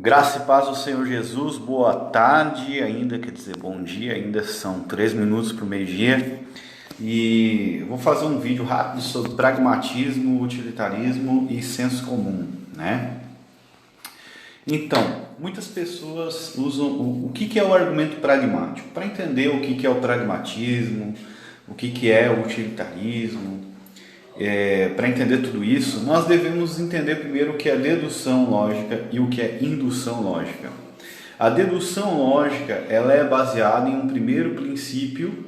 Graça e paz do Senhor Jesus, boa tarde ainda, quer dizer, bom dia, ainda são 3 minutos para o meio-dia. E eu vou fazer um vídeo rápido sobre pragmatismo, utilitarismo e senso comum, né? Então, muitas pessoas usam o que é o argumento pragmático. Para entender o que é o pragmatismo, o que é o utilitarismo, para entender tudo isso, nós devemos entender primeiro o que é dedução lógica e o que é indução lógica. A dedução lógica ela é baseada em um primeiro princípio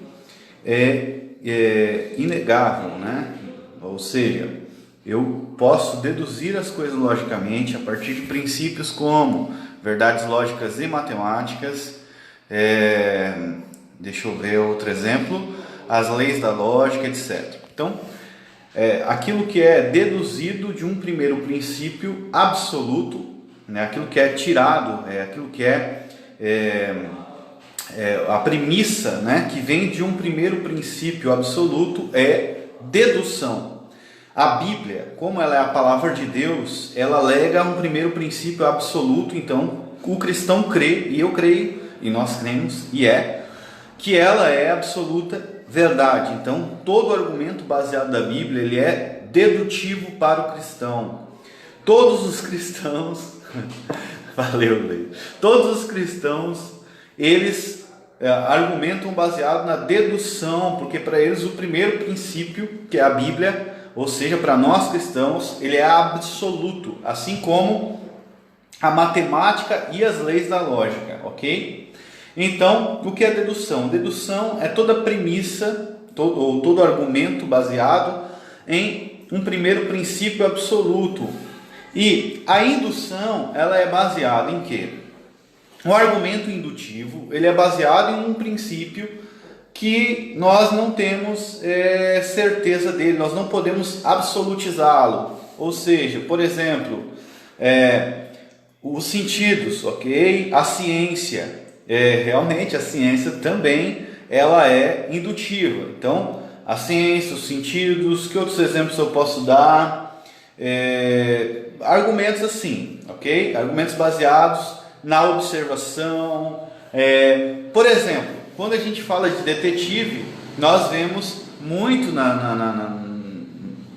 inegável, né? Ou seja, eu posso deduzir as coisas logicamente a partir de princípios como verdades lógicas e matemáticas. Deixa eu ver outro exemplo, as leis da lógica, etc. Então, aquilo que é deduzido de um primeiro princípio absoluto, né? Aquilo que é tirado, aquilo que a premissa, né? Que vem de um primeiro princípio absoluto é dedução. A Bíblia, como ela é a palavra de Deus, ela alega um primeiro princípio absoluto. Então o cristão crê, e eu creio, e nós cremos, que ela é absoluta verdade. Então, todo argumento baseado da Bíblia, ele é dedutivo para o cristão. Todos os cristãos, valeu, Leio. Todos os cristãos, eles argumentam baseado na dedução, porque para eles o primeiro princípio, que é a Bíblia, ou seja, para nós cristãos, ele é absoluto, assim como a matemática e as leis da lógica, ok? Então, o que é dedução? Dedução é toda premissa, todo argumento baseado em um primeiro princípio absoluto. E a indução, ela é baseada em quê? O argumento indutivo, ele é baseado em um princípio que nós não temos certeza dele, nós não podemos absolutizá-lo. Ou seja, por exemplo, os sentidos, ok? A ciência. Realmente a ciência também ela é indutiva. Então, a ciência, os sentidos, que outros exemplos eu posso dar? Argumentos assim, ok? Argumentos baseados na observação. Por exemplo, quando a gente fala de detetive, nós vemos muito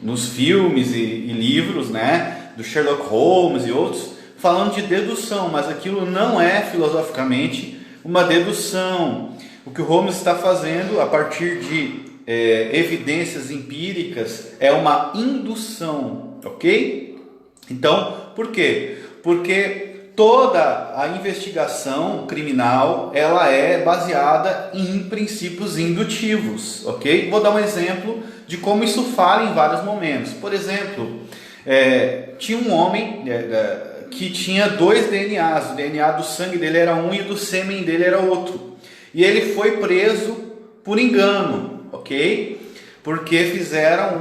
nos filmes e livros, né, do Sherlock Holmes e outros, falando de dedução, mas aquilo não é filosoficamente uma dedução. O que o Holmes está fazendo a partir de evidências empíricas é uma indução, ok? Então, por quê? Porque toda a investigação criminal ela é baseada em princípios indutivos, ok? Vou dar um exemplo de como isso fala em vários momentos. Por exemplo, tinha um homem que tinha 2 DNAs, o DNA do sangue dele era um e do sêmen dele era outro. E ele foi preso por engano, ok? Porque fizeram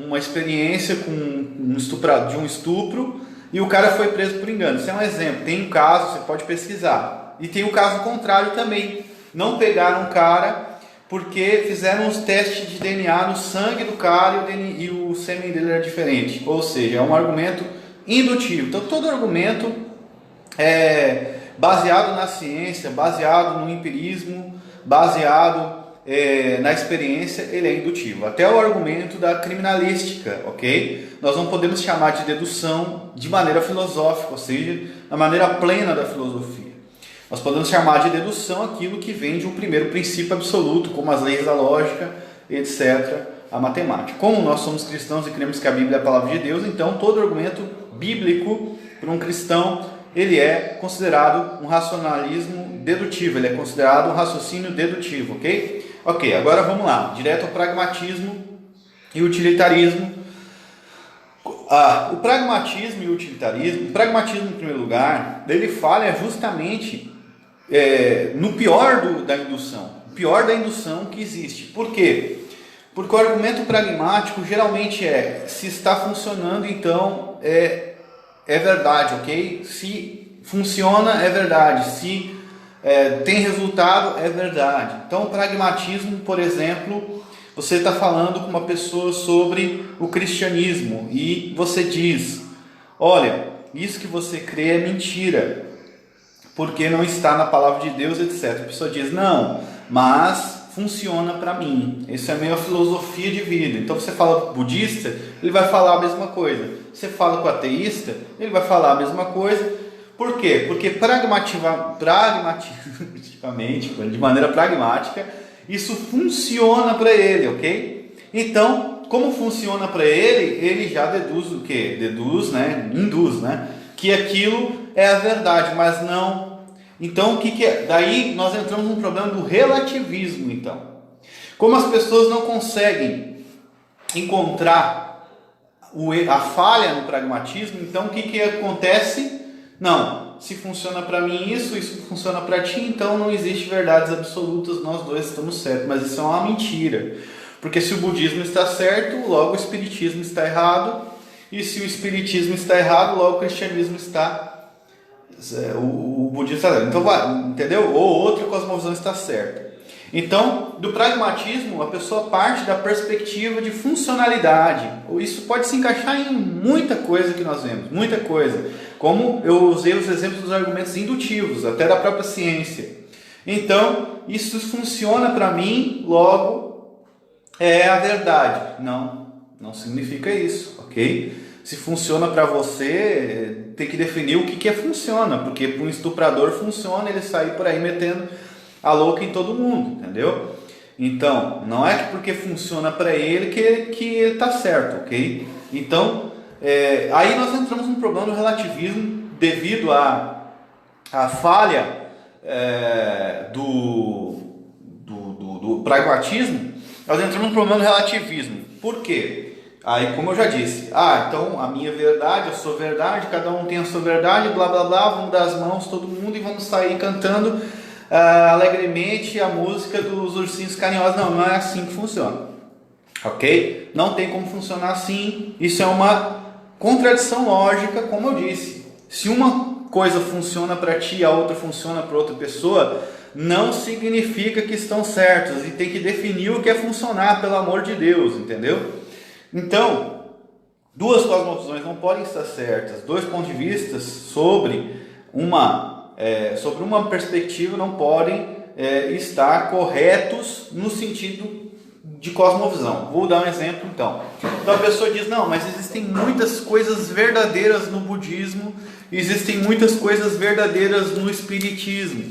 uma experiência com de um estupro e o cara foi preso por engano. Isso é um exemplo. Tem um caso, você pode pesquisar. E tem o caso contrário também. Não pegaram o cara porque fizeram os testes de DNA no sangue do cara e o sêmen dele era diferente. Ou seja, é um argumento indutivo. Então, todo argumento é baseado na ciência, baseado no empirismo, baseado na experiência, ele é indutivo. Até o argumento da criminalística, ok? Nós não podemos chamar de dedução de maneira filosófica, ou seja, da maneira plena da filosofia. Nós podemos chamar de dedução aquilo que vem de um primeiro princípio absoluto, como as leis da lógica, etc., a matemática. Como nós somos cristãos e cremos que a Bíblia é a palavra de Deus, então todo argumento bíblico para um cristão, ele é considerado um racionalismo dedutivo, ele é considerado um raciocínio dedutivo, ok? Ok, agora vamos lá, direto ao pragmatismo e utilitarismo. O pragmatismo e o utilitarismo, o pragmatismo em primeiro lugar, ele falha justamente no pior da indução, o pior da indução que existe. Por quê? Porque o argumento pragmático geralmente se está funcionando, então é verdade, ok? Se funciona, é verdade. Se tem resultado, é verdade. Então, o pragmatismo, por exemplo, você está falando com uma pessoa sobre o cristianismo e você diz: olha, isso que você crê é mentira. porque não está na palavra de Deus, etc. A pessoa diz, não, mas funciona para mim. Isso é meio a filosofia de vida. Então você fala com o budista, ele vai falar a mesma coisa. Você fala com o ateísta, ele vai falar a mesma coisa. Por quê? Porque pragmaticamente, de maneira pragmática, isso funciona para ele, ok? Então, como funciona para ele, ele já deduz o quê? Induz, que aquilo é a verdade, mas não. Então, o que é? Daí nós entramos no problema do relativismo, então. Como as pessoas não conseguem encontrar a falha no pragmatismo, então o que acontece? Não, se funciona para mim isso funciona para ti, então não existe verdades absolutas, nós dois estamos certos. Mas isso é uma mentira. Porque se o budismo está certo, logo o espiritismo está errado. E se o espiritismo está errado, logo o cristianismo está... O budismo está certo. Então, entendeu? Ou outra cosmovisão está certa. Então, do pragmatismo, a pessoa parte da perspectiva de funcionalidade. Isso pode se encaixar em muita coisa que nós vemos, muita coisa. Como eu usei os exemplos dos argumentos indutivos, até da própria ciência. Então, isso funciona para mim, logo é a verdade. Não significa isso, ok? Se funciona para você, tem que definir o que é funciona, porque para um estuprador funciona ele sair por aí metendo a louca em todo mundo, entendeu? Então, não é que porque funciona para ele que ele está certo, ok? Então, aí nós entramos num problema do relativismo devido à falha do pragmatismo. Nós entramos num problema do relativismo. Por quê? Aí, como eu já disse, então a minha verdade, a sua verdade, cada um tem a sua verdade, blá blá blá, vamos dar as mãos todo mundo e vamos sair cantando alegremente a música dos ursinhos carinhosos. Não é assim que funciona, ok? Não tem como funcionar assim. Isso é uma contradição lógica, como eu disse. Se uma coisa funciona para ti e a outra funciona para outra pessoa, não significa que estão certos, e tem que definir o que é funcionar, pelo amor de Deus, entendeu? Então, duas cosmovisões não podem estar certas, dois pontos de vista sobre uma perspectiva não podem estar corretos no sentido de cosmovisão. Vou dar um exemplo então. Então a pessoa diz, não, mas existem muitas coisas verdadeiras no budismo, existem muitas coisas verdadeiras no espiritismo.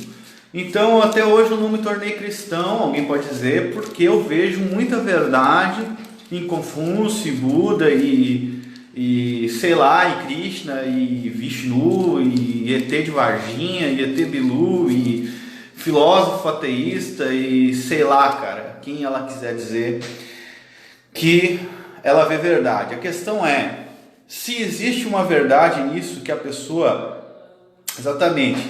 Então até hoje eu não me tornei cristão, alguém pode dizer, porque eu vejo muita verdade em Confúcio, Buda e sei lá, e Krishna, e Vishnu, e ET de Varginha, e ET Bilu, e filósofo ateísta, e sei lá, cara, quem ela quiser dizer que ela vê verdade. A questão é, se existe uma verdade nisso que a pessoa... Exatamente.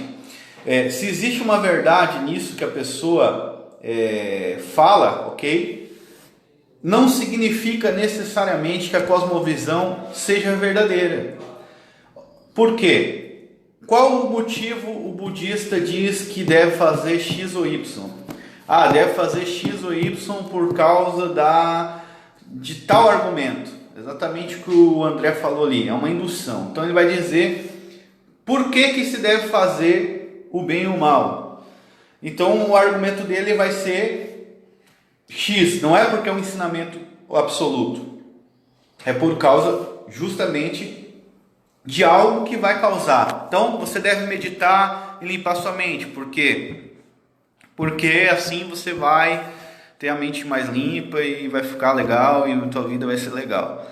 Se existe uma verdade nisso que a pessoa fala, ok? Não significa necessariamente que a cosmovisão seja verdadeira. Por quê? Qual o motivo o budista diz que deve fazer X ou Y? Deve fazer X ou Y por causa de tal argumento. Exatamente o que o André falou ali, é uma indução. Então ele vai dizer por que se deve fazer o bem e o mal. Então o argumento dele vai ser X, não é porque é um ensinamento absoluto, é por causa justamente de algo que vai causar. Então você deve meditar e limpar sua mente. Por quê? Porque assim você vai ter a mente mais limpa e vai ficar legal e a tua vida vai ser legal.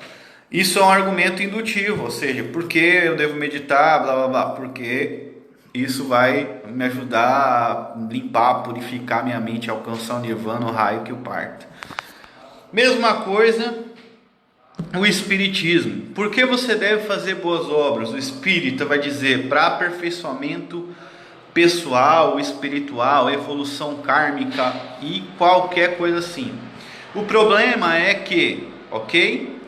Isso é um argumento indutivo, ou seja, por que eu devo meditar, blá blá blá, porque isso vai me ajudar a limpar, purificar minha mente, alcançar o nirvana, o raio que o parta. Mesma coisa o espiritismo. Por que você deve fazer boas obras? O espírita vai dizer para aperfeiçoamento pessoal, espiritual, evolução kármica e qualquer coisa assim. O problema é que, ok?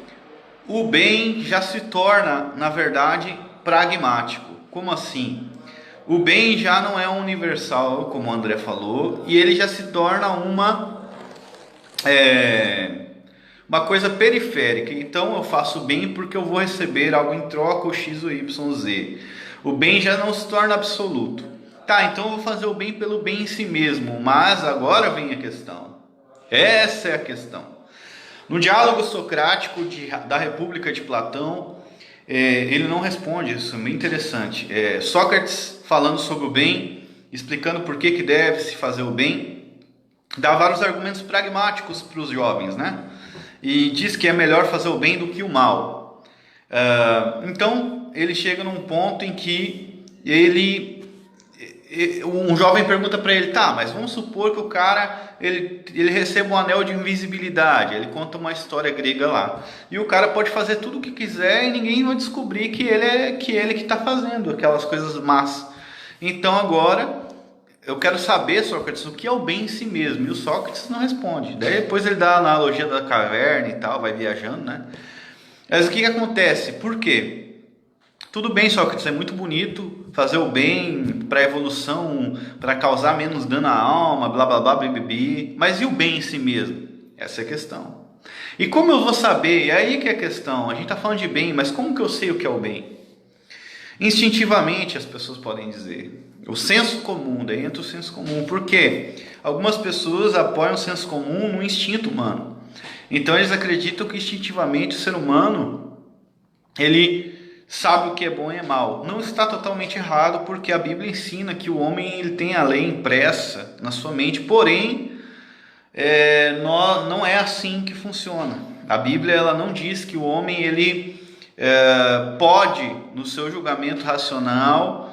O bem já se torna, na verdade, pragmático. Como assim? O bem já não é universal, como o André falou, e ele já se torna uma coisa periférica. Então eu faço bem porque eu vou receber algo em troca, o X, o Y, Z. O bem já não se torna absoluto. Tá, então eu vou fazer o bem pelo bem em si mesmo, mas agora vem a questão. Essa é a questão. No diálogo socrático da República de Platão, ele não responde, isso é bem interessante. Sócrates falando sobre o bem, explicando por que deve se fazer o bem, dá vários argumentos pragmáticos para os jovens, né? E diz que é melhor fazer o bem do que o mal. Então, ele chega num ponto em que um jovem pergunta para ele, tá, mas vamos supor que o cara ele receba um anel de invisibilidade. Ele conta uma história grega lá, e o cara pode fazer tudo o que quiser e ninguém vai descobrir que ele que está fazendo aquelas coisas más. Então agora eu quero saber, Sócrates, o que é o bem em si mesmo. E o Sócrates não responde. Daí depois ele dá a analogia da caverna e tal, vai viajando, né? Mas o que acontece? Por quê? Tudo bem, Sócrates, é muito bonito fazer o bem para a evolução, para causar menos dano à alma, blá blá blá, bibibi. Mas e o bem em si mesmo? Essa é a questão. E como eu vou saber? E aí que é a questão. A gente está falando de bem, mas como que eu sei o que é o bem? Instintivamente as pessoas podem dizer. O senso comum, daí entra o senso comum. Por quê? Algumas pessoas apoiam o senso comum no instinto humano. Então eles acreditam que instintivamente o ser humano, ele sabe o que é bom e é mal. Não está totalmente errado, porque a Bíblia ensina que o homem ele tem a lei impressa na sua mente, porém não é assim que funciona. A Bíblia ela não diz que o homem ele pode, no seu julgamento racional,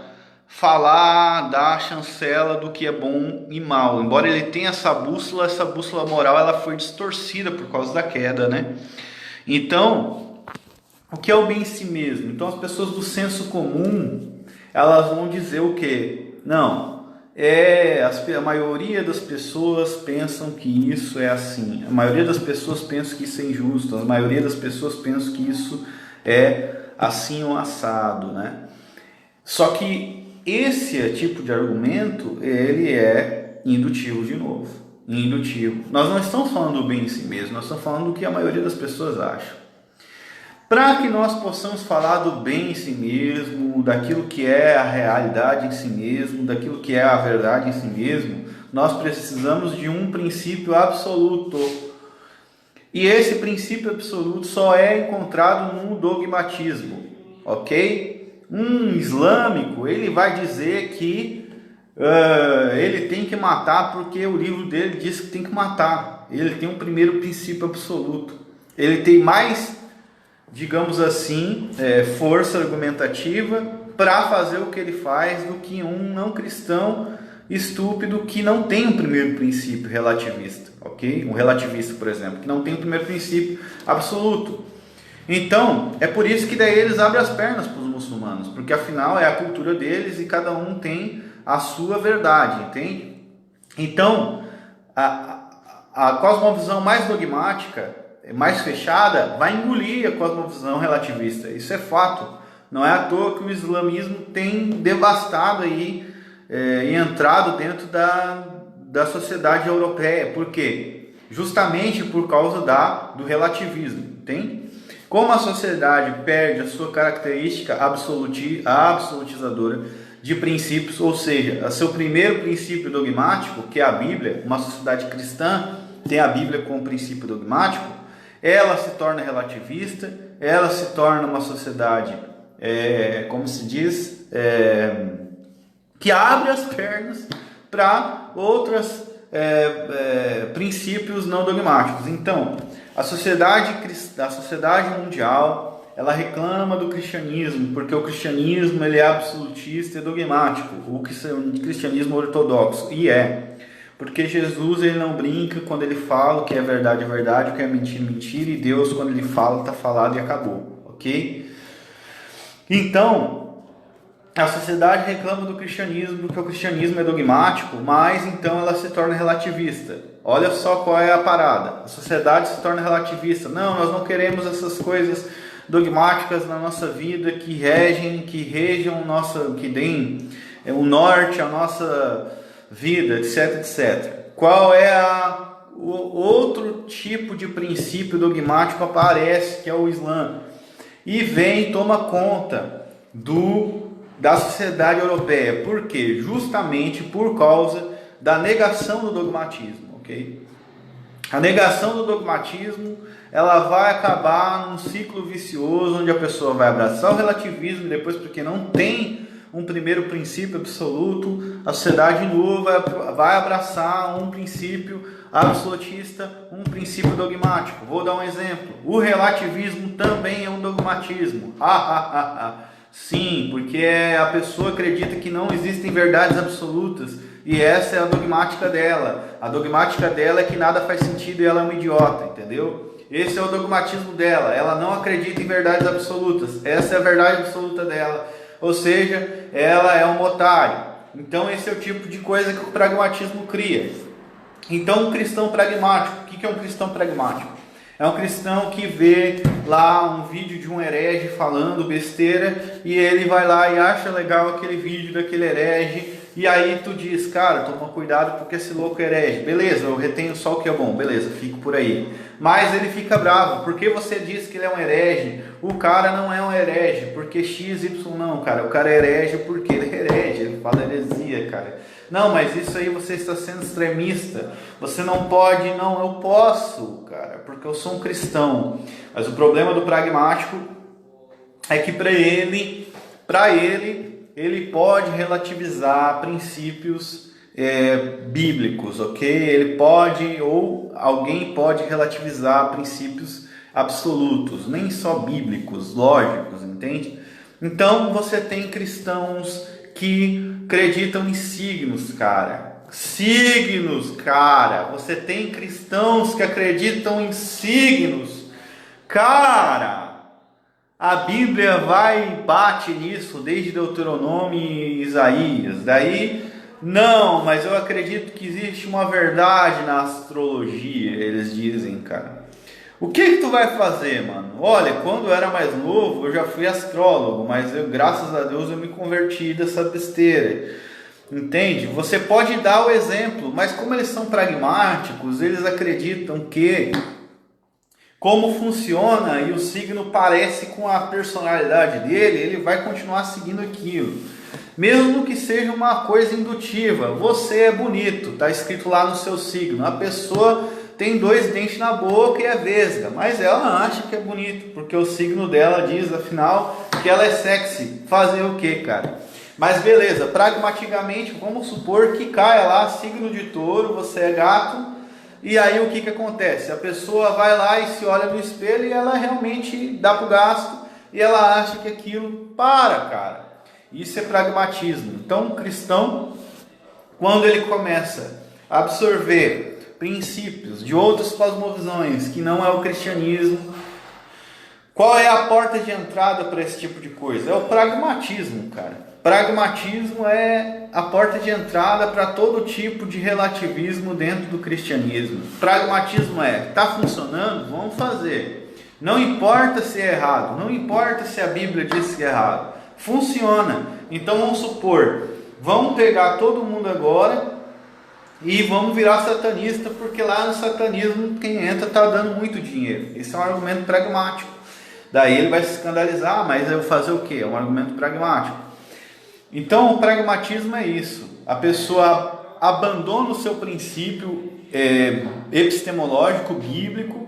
falar, dar a chancela do que é bom e mal. Embora ele tenha essa bússola moral ela foi distorcida por causa da queda, né? Então, o que é o bem em si mesmo? Então as pessoas do senso comum, elas vão dizer o quê? Não, a maioria das pessoas pensam que isso é assim. A maioria das pessoas pensa que isso é injusto. A maioria das pessoas pensa que isso é assim ou assado, né? Só que esse tipo de argumento, ele é indutivo de novo. Indutivo. Nós não estamos falando do bem em si mesmo, nós estamos falando do que a maioria das pessoas acham. Para que nós possamos falar do bem em si mesmo, daquilo que é a realidade em si mesmo, daquilo que é a verdade em si mesmo, nós precisamos de um princípio absoluto. E esse princípio absoluto só é encontrado no dogmatismo, ok? Um islâmico, ele vai dizer que ele tem que matar porque o livro dele diz que tem que matar. Ele tem um primeiro princípio absoluto. Ele tem mais, digamos assim, força argumentativa para fazer o que ele faz do que um não cristão estúpido que não tem um primeiro princípio relativista, ok? Um relativista, por exemplo, que não tem um primeiro princípio absoluto. Então, é por isso que daí eles abrem as pernas para os muçulmanos, porque afinal é a cultura deles e cada um tem a sua verdade, entende? Então, a cosmovisão mais dogmática, mais fechada, vai engolir a cosmovisão relativista. Isso é fato. Não é à toa que o islamismo tem devastado aí e entrado dentro da sociedade europeia. Por quê? Justamente por causa do relativismo, entende? Como a sociedade perde a sua característica absolutizadora de princípios, ou seja, o seu primeiro princípio dogmático, que é a Bíblia, uma sociedade cristã tem a Bíblia como princípio dogmático, ela se torna relativista, ela se torna uma sociedade, como se diz, que abre as pernas para outros princípios não dogmáticos. Então, a sociedade mundial, ela reclama do cristianismo, porque o cristianismo ele é absolutista e dogmático, o cristianismo ortodoxo, porque Jesus ele não brinca quando ele fala o que é verdade, o que é mentira, mentira, e Deus quando ele fala, está falado e acabou, ok? Então, a sociedade reclama do cristianismo, porque o cristianismo é dogmático, mas então ela se torna relativista. Olha só qual é a parada. A sociedade se torna relativista. Não, nós não queremos essas coisas dogmáticas na nossa vida que rejam que deem o norte à nossa vida, etc, etc. Qual é o outro tipo de princípio dogmático aparece, que é o Islã, e vem e toma conta da sociedade europeia. Por quê? Justamente por causa da negação do dogmatismo, ok? A negação do dogmatismo, ela vai acabar num ciclo vicioso, onde a pessoa vai abraçar o relativismo, e depois, porque não tem um primeiro princípio absoluto, a sociedade nua vai abraçar um princípio absolutista, um princípio dogmático. Vou dar um exemplo. O relativismo também é um dogmatismo. Sim, porque a pessoa acredita que não existem verdades absolutas, e essa é a dogmática dela. A dogmática dela é que nada faz sentido e ela é uma idiota, entendeu? Esse é o dogmatismo dela. Ela não acredita em verdades absolutas. Essa é a verdade absoluta dela. Ou seja, ela é um otário. Então esse é o tipo de coisa que o pragmatismo cria. Então um cristão pragmático, o que é um cristão pragmático? É um cristão que vê lá um vídeo de um herege falando besteira, e ele vai lá e acha legal aquele vídeo daquele herege, e aí tu diz, cara, toma cuidado porque esse louco é herege. Beleza, eu retenho só o que é bom, beleza, fico por aí. Mas ele fica bravo, porque você diz que ele é um herege? O cara não é um herege, porque X, Y não, cara. O cara é herege porque ele é herege, ele fala heresia, cara. Não, mas isso aí você está sendo extremista. Você não pode, não, eu posso, cara, porque eu sou um cristão. Mas o problema do pragmático é que para ele pode relativizar princípios bíblicos, ok? Ele pode, ou alguém pode relativizar princípios absolutos, nem só bíblicos, lógicos, entende? Então você tem cristãos que acreditam em signos, cara. Signos, cara. Você tem cristãos que acreditam em signos. Cara, a Bíblia vai e bate nisso desde Deuteronômio e Isaías. Daí, não, mas eu acredito que existe uma verdade na astrologia, eles dizem, cara. O que tu vai fazer, mano? Olha, quando eu era mais novo, eu já fui astrólogo, mas graças a Deus, eu me converti dessa besteira. Entende? Você pode dar o exemplo, mas como eles são pragmáticos, eles acreditam que como funciona e o signo parece com a personalidade dele, ele vai continuar seguindo aquilo. Mesmo que seja uma coisa indutiva. Você é bonito, está escrito lá no seu signo. A pessoa tem 2 dentes na boca e é vesga, mas ela acha que é bonito, porque o signo dela diz, afinal, que ela é sexy. Fazer o que, cara? Mas beleza, pragmaticamente, vamos supor que caia lá, signo de touro, você é gato, e aí o que acontece? A pessoa vai lá e se olha no espelho e ela realmente dá pro gasto, e ela acha que aquilo cara. Isso é pragmatismo. Então, o cristão, quando ele começa a absorver princípios de outras cosmovisões, que não é o cristianismo, qual é a porta de entrada para esse tipo de coisa? É o pragmatismo, cara. Pragmatismo é a porta de entrada para todo tipo de relativismo dentro do cristianismo. Pragmatismo está funcionando? Vamos fazer. Não importa se é errado, não importa se a Bíblia diz que é errado. Funciona. Então vamos supor, vamos pegar todo mundo agora e vamos virar satanista, porque lá no satanismo quem entra está dando muito dinheiro. Esse é um argumento pragmático. Daí ele vai se escandalizar, mas eu vou fazer o quê? É um argumento pragmático. Então o pragmatismo é isso. A pessoa abandona o seu princípio epistemológico, bíblico,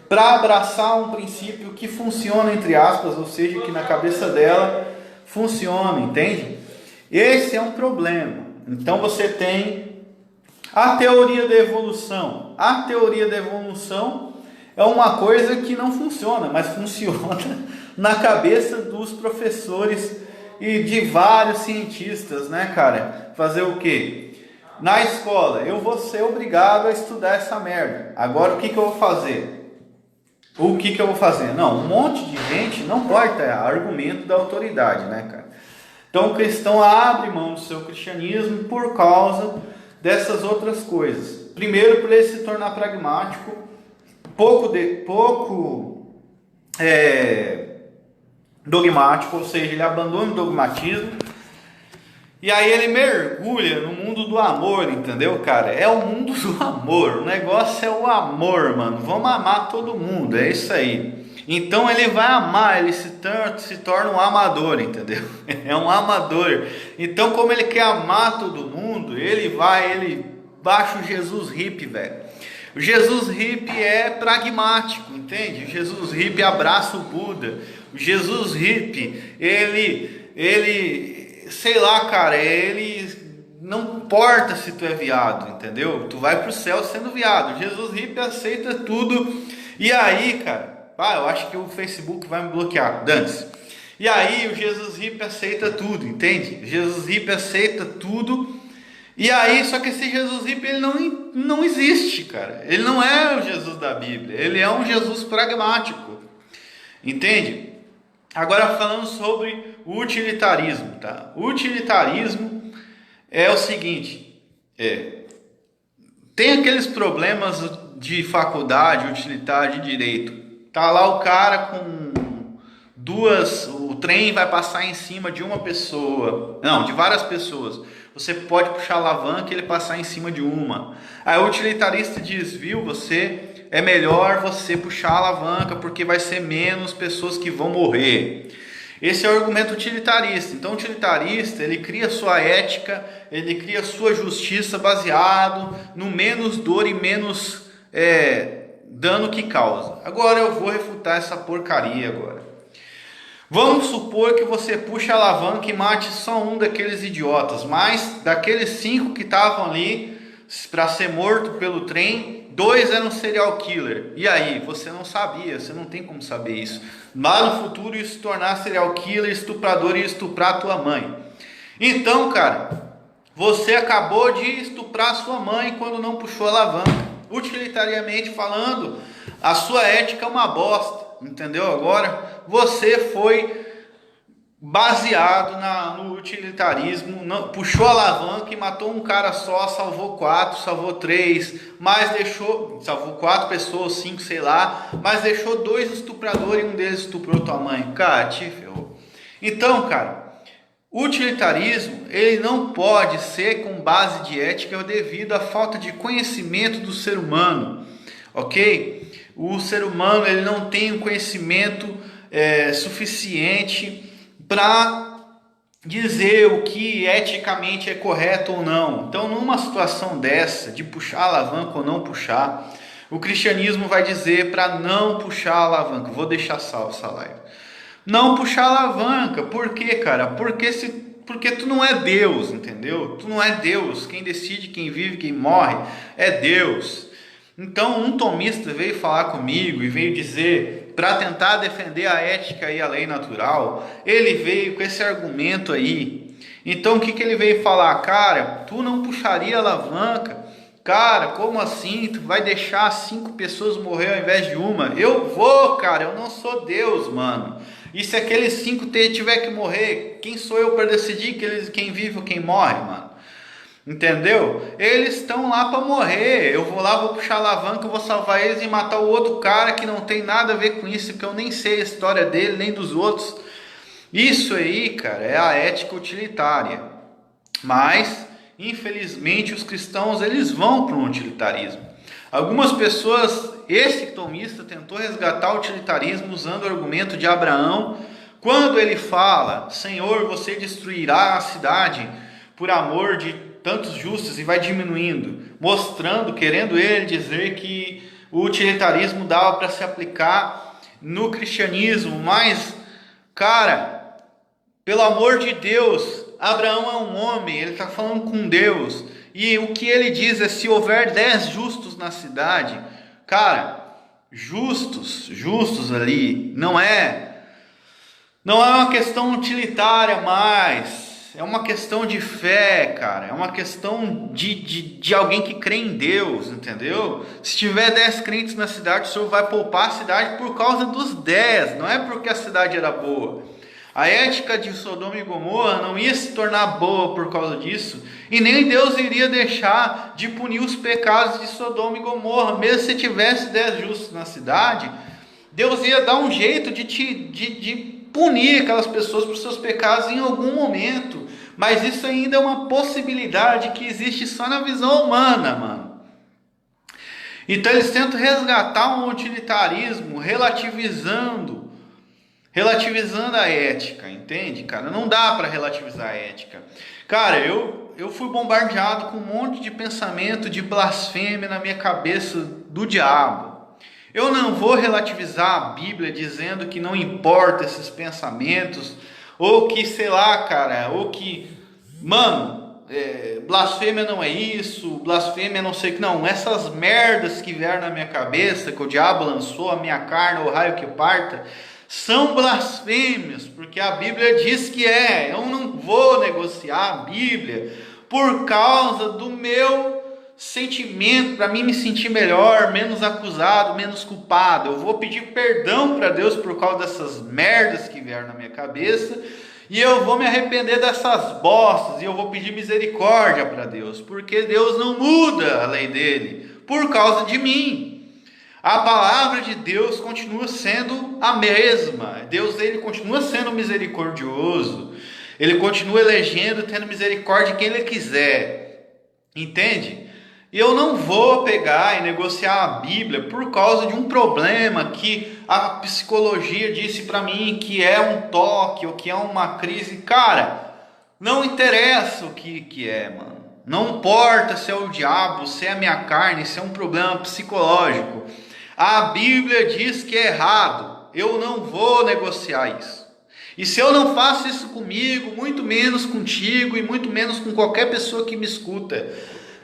para abraçar um princípio que funciona, entre aspas, ou seja, que na cabeça dela funciona, entende? Esse é um problema. Então você tem a teoria da evolução. A teoria da evolução é uma coisa que não funciona, mas funciona na cabeça dos professores e de vários cientistas, né, cara? Fazer o quê? Na escola, eu vou ser obrigado a estudar essa merda. Agora, o que eu vou fazer? O que eu vou fazer? Não, um monte de gente não pode ter argumento da autoridade, né, cara? Então, o cristão abre mão do seu cristianismo por causa dessas outras coisas. Primeiro, por ele se tornar pragmático, pouco dogmático, ou seja, ele abandona o dogmatismo e aí ele mergulha no mundo do amor, entendeu, cara? É o mundo do amor, o negócio é o amor, mano. Vamos amar todo mundo, é isso aí. Então ele vai amar, ele se torna um amador, entendeu? É um amador. Então, como ele quer amar todo mundo, ele baixa o Jesus hippie, velho. O Jesus hippie é pragmático, entende? O Jesus hippie abraça o Buda. O Jesus hippie, sei lá, cara, ele não importa se tu é viado, entendeu? Tu vai pro céu sendo viado. O Jesus hippie aceita tudo. E aí, cara, eu acho que o Facebook vai me bloquear, dane-se. E aí o Jesus hippie aceita tudo, entende? O Jesus hippie aceita tudo. E aí, só que esse Jesus hippie, ele não existe, cara. Ele não é o Jesus da Bíblia. Ele é um Jesus pragmático, entende? Agora falando sobre o utilitarismo, tá? O utilitarismo é o seguinte, tem aqueles problemas de faculdade, utilitário de direito. Tá lá o cara com o trem vai passar em cima de uma pessoa, não, de várias pessoas. Você pode puxar a alavanca e ele passar em cima de uma. Aí o utilitarista diz, viu, é melhor você puxar a alavanca porque vai ser menos pessoas que vão morrer. Esse é o argumento utilitarista. Então o utilitarista, ele cria sua ética, ele cria sua justiça baseado no menos dor e menos dano que causa. Agora eu vou refutar essa porcaria agora. Vamos supor que você puxa a alavanca e mate só um daqueles idiotas, mas daqueles 5 que estavam ali para ser morto pelo trem, 2 eram serial killer. E aí? Você não sabia, você não tem como saber isso. Lá no futuro ia se tornar serial killer, estuprador e estuprar a tua mãe. Então, cara, você acabou de estuprar sua mãe quando não puxou a alavanca. Utilitariamente falando, a sua ética é uma bosta. Entendeu? Agora você foi baseado no utilitarismo, puxou a alavanca e matou um cara só, salvou 4, salvou 3, salvou 4 pessoas, 5, sei lá, mas deixou 2 estupradores e um deles estuprou tua mãe. Cara, te ferrou. Então, cara, o utilitarismo, ele não pode ser com base de ética devido à falta de conhecimento do ser humano, ok? O ser humano, ele não tem um conhecimento suficiente para dizer o que eticamente é correto ou não. Então, numa situação dessa, de puxar a alavanca ou não puxar, o cristianismo vai dizer para não puxar a alavanca. Vou deixar salvo essa live. Não puxar a alavanca. Por quê, cara? Porque tu não é Deus, entendeu? Tu não é Deus. Quem decide, quem vive, quem morre é Deus. Então um tomista veio falar comigo e veio dizer, para tentar defender a ética e a lei natural, ele veio com esse argumento aí. Então o que ele veio falar? Cara, tu não puxaria a alavanca? Cara, como assim? Tu vai deixar 5 pessoas morrer ao invés de uma? Eu vou, cara, eu não sou Deus, mano. E se aqueles 5 tiver que morrer, quem sou eu para decidir quem vive ou quem morre, mano? Entendeu? Eles estão lá para morrer. Eu vou lá, vou puxar a alavanca, vou salvar eles e matar o outro cara que não tem nada a ver com isso, porque eu nem sei a história dele, nem dos outros. Isso aí, cara, é a ética utilitária. Mas, infelizmente, os cristãos, eles vão para um utilitarismo. Algumas pessoas, esse tomista tentou resgatar o utilitarismo usando o argumento de Abraão, quando ele fala, Senhor, você destruirá a cidade por amor de tantos justos, e vai diminuindo, mostrando, querendo ele dizer que o utilitarismo dava para se aplicar no cristianismo. Mas, cara, pelo amor de Deus, Abraão é um homem, ele está falando com Deus, e o que ele diz é, se houver 10 justos na cidade, cara, justos ali, não é uma questão utilitária mais, é uma questão de fé, cara. É uma questão de alguém que crê em Deus, entendeu? Se tiver 10 crentes na cidade, o Senhor vai poupar a cidade por causa dos 10. Não é porque a cidade era boa. A ética de Sodoma e Gomorra não ia se tornar boa por causa disso. E nem Deus iria deixar de punir os pecados de Sodoma e Gomorra. Mesmo se tivesse 10 justos na cidade, Deus ia dar um jeito de punir aquelas pessoas por seus pecados em algum momento, mas isso ainda é uma possibilidade que existe só na visão humana, mano. Então eles tentam resgatar um utilitarismo, relativizando a ética, entende, cara? Não dá para relativizar a ética. Cara, eu fui bombardeado com um monte de pensamento de blasfêmia na minha cabeça do diabo. Eu não vou relativizar a Bíblia dizendo que não importa esses pensamentos, ou que, sei lá, cara, ou que, mano, blasfêmia não é isso, blasfêmia é não sei o que, não. Essas merdas que vieram na minha cabeça, que o diabo lançou, a minha carne, o raio que parta, são blasfêmias, porque a Bíblia diz que é. Eu não vou negociar a Bíblia por causa do meu sentimento, para mim me sentir melhor, menos acusado, menos culpado. Eu vou pedir perdão para Deus por causa dessas merdas que vieram na minha cabeça, e eu vou me arrepender dessas bostas, e eu vou pedir misericórdia para Deus, porque Deus não muda a lei dele por causa de mim. A palavra de Deus continua sendo a mesma. Deus, ele continua sendo misericordioso. Ele continua elegendo, tendo misericórdia de quem ele quiser. Entende? E eu não vou pegar e negociar a Bíblia por causa de um problema que a psicologia disse para mim que é um toque ou que é uma crise. Cara, não interessa o que é, mano. Não importa se é o diabo, se é a minha carne, se é um problema psicológico. A Bíblia diz que é errado. Eu não vou negociar isso. E se eu não faço isso comigo, muito menos contigo e muito menos com qualquer pessoa que me escuta.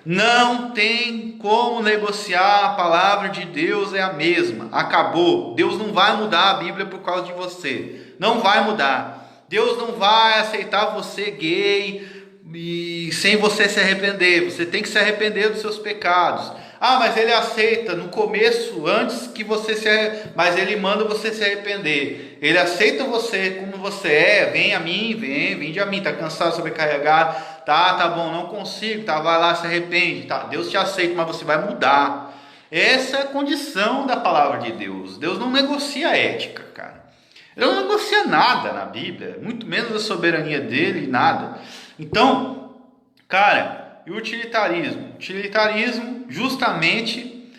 Não tem como negociar, a palavra de Deus é a mesma. Acabou. Deus não vai mudar a Bíblia por causa de você. Não vai mudar. Deus não vai aceitar você gay e sem você se arrepender. Você tem que se arrepender dos seus pecados. Ah, mas ele aceita no começo, antes que você mas ele manda você se arrepender. Ele aceita você como você é. Vem a mim, vem a mim. Tá cansado, sobrecarregado? Tá bom, não consigo. Tá, vai lá, se arrepende. Tá, Deus te aceita, mas você vai mudar. Essa é a condição da palavra de Deus. Deus não negocia a ética, cara. Ele não negocia nada na Bíblia, muito menos a soberania dele, nada. Então, cara, e o utilitarismo? Utilitarismo, justamente,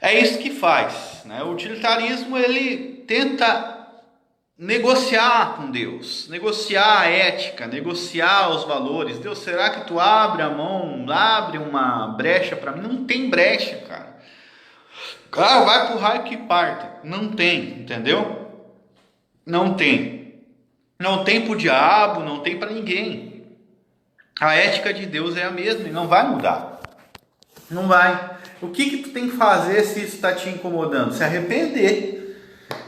é isso que faz, né? O utilitarismo, ele tenta negociar com Deus, negociar a ética, negociar os valores. Deus, será que tu abre a mão, abre uma brecha para mim? Não tem brecha, cara. Cara, vai pro raio que parta. Não tem, entendeu? Não tem. Não tem pro diabo, não tem para ninguém. A ética de Deus é a mesma e não vai mudar. Não vai. O que tu tem que fazer se isso está te incomodando? Se arrepender.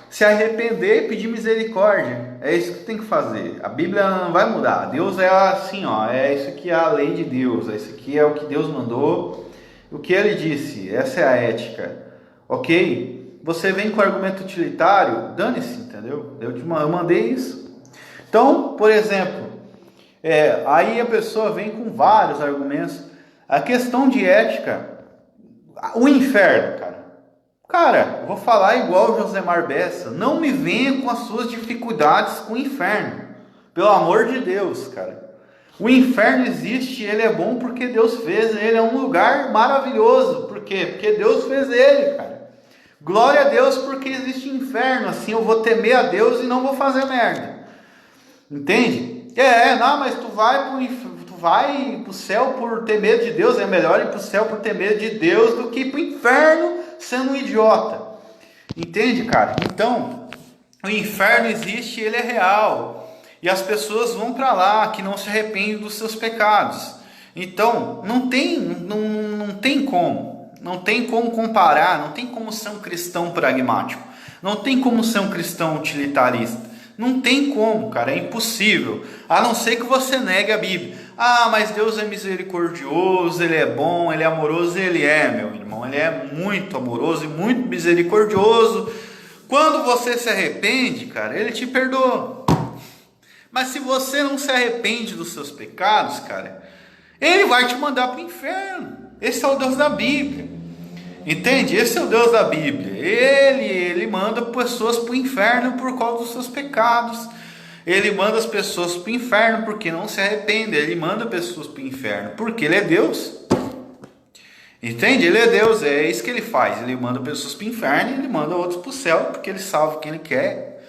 Se arrepender e pedir misericórdia. É isso que tu tem que fazer. A Bíblia não vai mudar. Deus é assim, ó. É isso aqui é a lei de Deus. Isso aqui é o que Deus mandou. O que ele disse. Essa é a ética. Ok? Você vem com argumento utilitário, dane-se, entendeu? Eu mandei isso. Então, por exemplo, aí a pessoa vem com vários argumentos. A questão de ética, o inferno, cara. Cara, eu vou falar igual o Josemar Bessa. Não me venha com as suas dificuldades com o inferno. Pelo amor de Deus, cara. O inferno existe, ele é bom porque Deus fez. Ele é um lugar maravilhoso. Por quê? Porque Deus fez ele, cara. Glória a Deus porque existe inferno. Assim eu vou temer a Deus e não vou fazer merda. Entende? Não, mas tu vai pro céu por ter medo de Deus. É melhor ir pro céu por ter medo de Deus do que ir pro inferno sendo um idiota. Entende, cara? Então, o inferno existe, ele é real. E as pessoas vão para lá que não se arrependem dos seus pecados. Então, não tem como. Não tem como comparar, não tem como ser um cristão pragmático. Não tem como ser um cristão utilitarista. Não tem como, cara, é impossível. A não ser que você negue a Bíblia. Ah, mas Deus é misericordioso, Ele é bom, Ele é amoroso. Ele é, meu irmão, Ele é muito amoroso e muito misericordioso. Quando você se arrepende, cara, Ele te perdoa. Mas se você não se arrepende dos seus pecados, cara, Ele vai te mandar para o inferno. Esse é o Deus da Bíblia. Entende? Esse é o Deus da Bíblia. Ele manda pessoas para o inferno por causa dos seus pecados. Ele manda as pessoas para o inferno porque não se arrependem. Ele manda pessoas para o inferno porque Ele é Deus. Entende? Ele é Deus, é isso que ele faz. Ele manda pessoas para o inferno e ele manda outros para o céu, porque ele salva quem ele quer.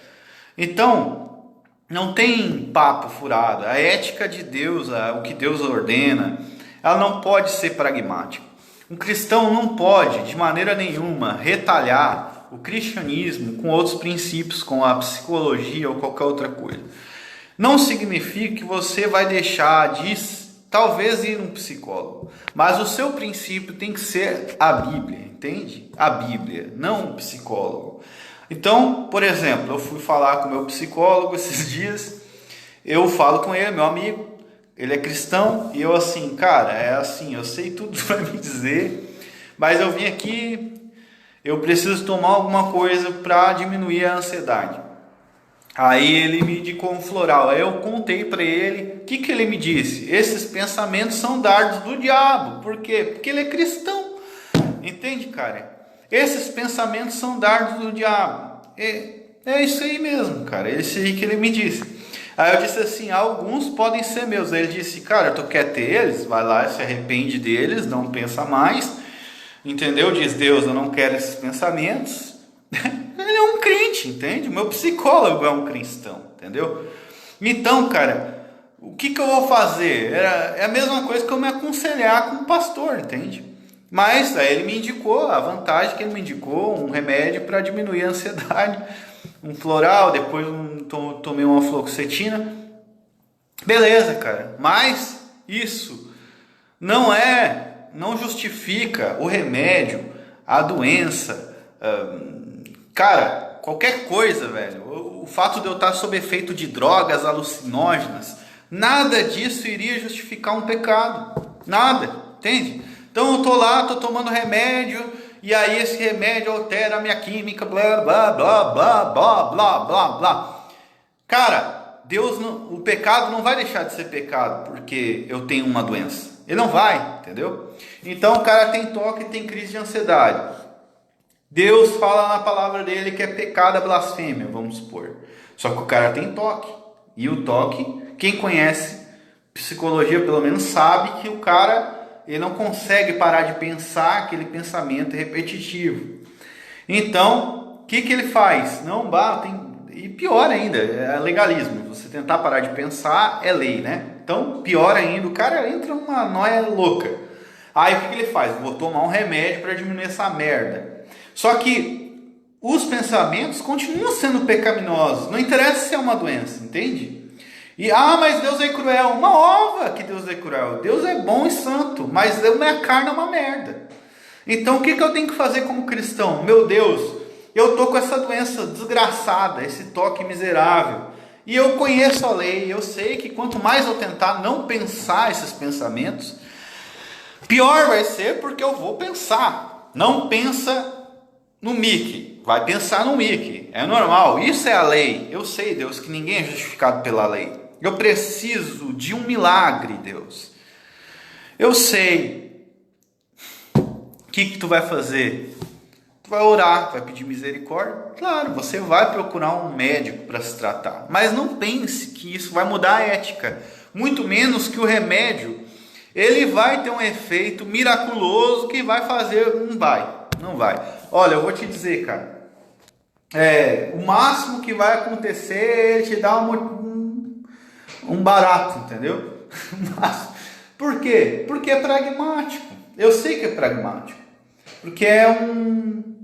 Então, não tem papo furado. A ética de Deus, o que Deus ordena, ela não pode ser pragmática. Um cristão não pode, de maneira nenhuma, retalhar o cristianismo com outros princípios, com a psicologia ou qualquer outra coisa. Não significa que você vai deixar de, talvez, ir num psicólogo, mas o seu princípio tem que ser a Bíblia, entende? A Bíblia, não um psicólogo. Então, por exemplo, eu fui falar com o meu psicólogo esses dias, eu falo com ele, meu amigo, ele é cristão, e eu assim, cara, é assim, eu sei tudo para me dizer, mas eu vim aqui, eu preciso tomar alguma coisa para diminuir a ansiedade. Aí ele me indicou um floral, aí eu contei para ele, o que ele me disse? Esses pensamentos são dardos do diabo, por quê? Porque ele é cristão, entende, cara? Esses pensamentos são dardos do diabo, é isso aí mesmo, cara, é isso aí que ele me disse. Aí eu disse assim, alguns podem ser meus. Aí ele disse, cara, tu quer ter eles? Vai lá, se arrepende deles, não pensa mais, entendeu? Diz Deus, eu não quero esses pensamentos. Ele é um crente, entende? O meu psicólogo é um cristão, entendeu? Então, cara, o que eu vou fazer? É a mesma coisa que eu me aconselhar com o pastor, entende? Mas aí ele me indicou, a vantagem que ele me indicou, um remédio para diminuir a ansiedade, um floral, depois tomei uma fluoxetina. Beleza, cara, mas isso não justifica o remédio, a doença. Cara, qualquer coisa, velho. O fato de eu estar sob efeito de drogas alucinógenas, nada disso iria justificar um pecado. Nada, entende? Então eu tô lá, tô tomando remédio, e aí esse remédio altera a minha química, blá, blá, blá, blá, blá, blá, blá, blá. Cara, o pecado não vai deixar de ser pecado porque eu tenho uma doença. Ele não vai, entendeu? Então o cara tem toque e tem crise de ansiedade. Deus fala na palavra dele que é pecado a blasfêmia, vamos supor. Só que o cara tem toque. E o toque, quem conhece psicologia pelo menos sabe que o cara ele não consegue parar de pensar aquele pensamento repetitivo. Então, o que ele faz? Não e pior ainda, é legalismo. Você tentar parar de pensar é lei, né? Então, pior ainda, o cara entra numa noia louca. Aí o que ele faz? Vou tomar um remédio para diminuir essa merda. Só que os pensamentos continuam sendo pecaminosos. Não interessa se é uma doença, entende? Mas Deus é cruel. Uma ova que Deus é cruel. Deus é bom e santo, mas a minha carne é uma merda. Então o que eu tenho que fazer como cristão? Meu Deus, eu tô com essa doença desgraçada, esse toque miserável. E eu conheço a lei, eu sei que quanto mais eu tentar não pensar esses pensamentos, pior vai ser porque eu vou pensar. Não pensa no Mickey, vai pensar no Mickey, é normal, isso é a lei. Eu sei, Deus, que ninguém é justificado pela lei. Eu preciso de um milagre, Deus. Eu sei. O que tu vai fazer? Tu vai orar, vai pedir misericórdia? Claro, você vai procurar um médico para se tratar. Mas não pense que isso vai mudar a ética. Muito menos que o remédio, ele vai ter um efeito miraculoso que vai fazer, não vai. Olha, eu vou te dizer, cara, o máximo que vai acontecer é ele te dar um barato, entendeu? Por quê? Porque é pragmático. Eu sei que é pragmático. Porque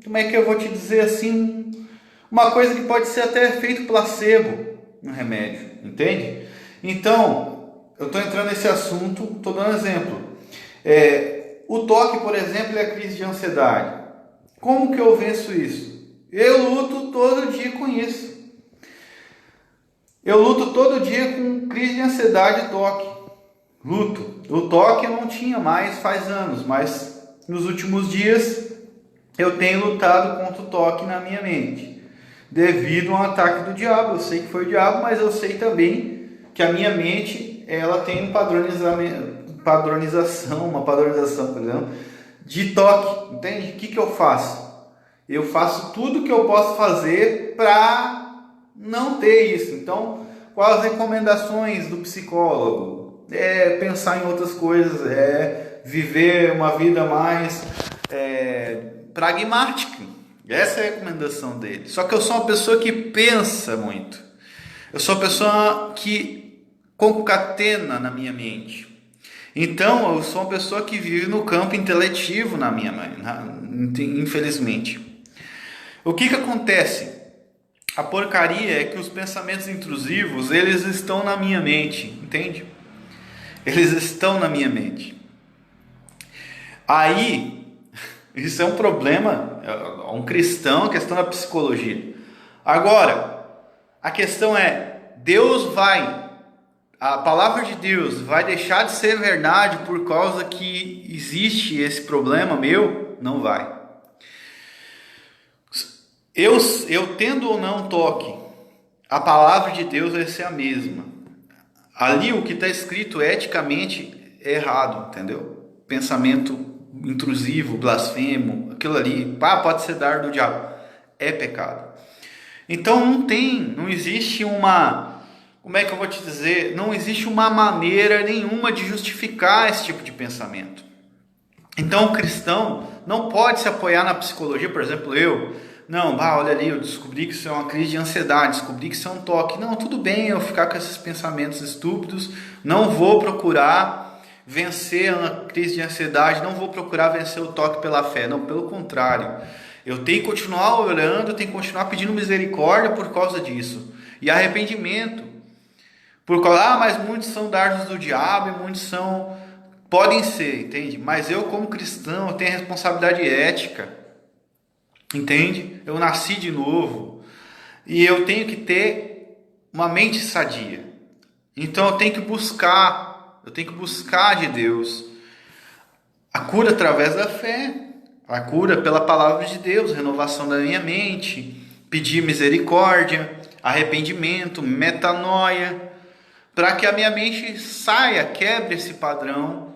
como é que eu vou te dizer assim, uma coisa que pode ser até efeito placebo no remédio, entende? Então, eu estou entrando nesse assunto, estou dando exemplo. O toque, por exemplo, é a crise de ansiedade. Como que eu venço isso? Eu luto todo dia com isso. Eu luto todo dia com crise de ansiedade e toque. Luto. O toque eu não tinha mais faz anos, mas nos últimos dias eu tenho lutado contra o toque na minha mente. Devido a um ataque do diabo. Eu sei que foi o diabo, mas eu sei também que a minha mente ela tem uma padronização, por exemplo, de toque, entende? O que eu faço? Eu faço tudo que eu posso fazer para não ter isso. Então, quais as recomendações do psicólogo? Pensar em outras coisas, viver uma vida mais pragmática. Essa é a recomendação dele. Só que eu sou uma pessoa que pensa muito. Eu sou uma pessoa que concatena na minha mente. Então, eu sou uma pessoa que vive no campo inteletivo na minha infelizmente. O que acontece? A porcaria é que os pensamentos intrusivos, eles estão na minha mente, entende? Eles estão na minha mente. Aí, isso é um problema, um cristão, a questão da psicologia. Agora, a questão é, a palavra de Deus vai deixar de ser verdade por causa que existe esse problema meu? Não vai. Eu tendo ou não toque, a palavra de Deus vai ser a mesma. Ali o que está escrito eticamente é errado, entendeu? Pensamento intrusivo, blasfemo, aquilo ali, pode ser dar do diabo, é pecado. Então não existe como é que eu vou te dizer? Não existe uma maneira nenhuma de justificar esse tipo de pensamento. Então o cristão não pode se apoiar na psicologia, por exemplo, olha ali, eu descobri que isso é uma crise de ansiedade, descobri que isso é um toque. Não, tudo bem eu ficar com esses pensamentos estúpidos, não vou procurar vencer a crise de ansiedade, não vou procurar vencer o toque pela fé. Não, pelo contrário. Eu tenho que continuar orando, eu tenho que continuar pedindo misericórdia por causa disso. E arrependimento. Mas muitos são dardos do diabo e muitos podem ser, entende? Mas eu como cristão, eu tenho a responsabilidade ética. Entende? Eu nasci de novo e eu tenho que ter uma mente sadia. Então eu tenho que buscar de Deus a cura através da fé, a cura pela palavra de Deus, renovação da minha mente, pedir misericórdia, arrependimento, metanoia, para que a minha mente quebre esse padrão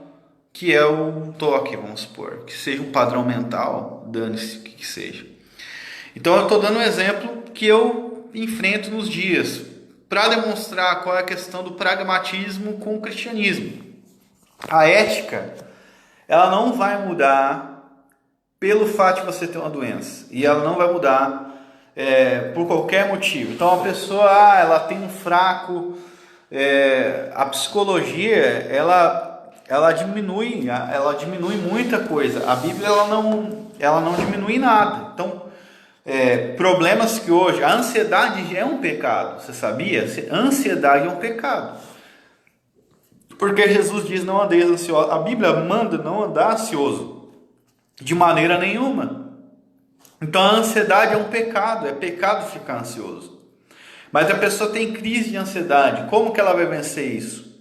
que é o toque, vamos supor, que seja um padrão mental, dane-se o que seja. Então eu estou dando um exemplo que eu enfrento nos dias, para demonstrar qual é a questão do pragmatismo com o cristianismo. A ética, ela não vai mudar pelo fato de você ter uma doença, e ela não vai mudar por qualquer motivo. Então a pessoa, ela tem um fraco, a psicologia, ela diminui muita coisa. A Bíblia ela não diminui nada. Então, problemas que hoje, a ansiedade é um pecado, você sabia? A ansiedade é um pecado. Porque Jesus diz: não andeis ansioso. A Bíblia manda não andar ansioso de maneira nenhuma. Então a ansiedade é um pecado, é pecado ficar ansioso. Mas a pessoa tem crise de ansiedade, como que ela vai vencer isso?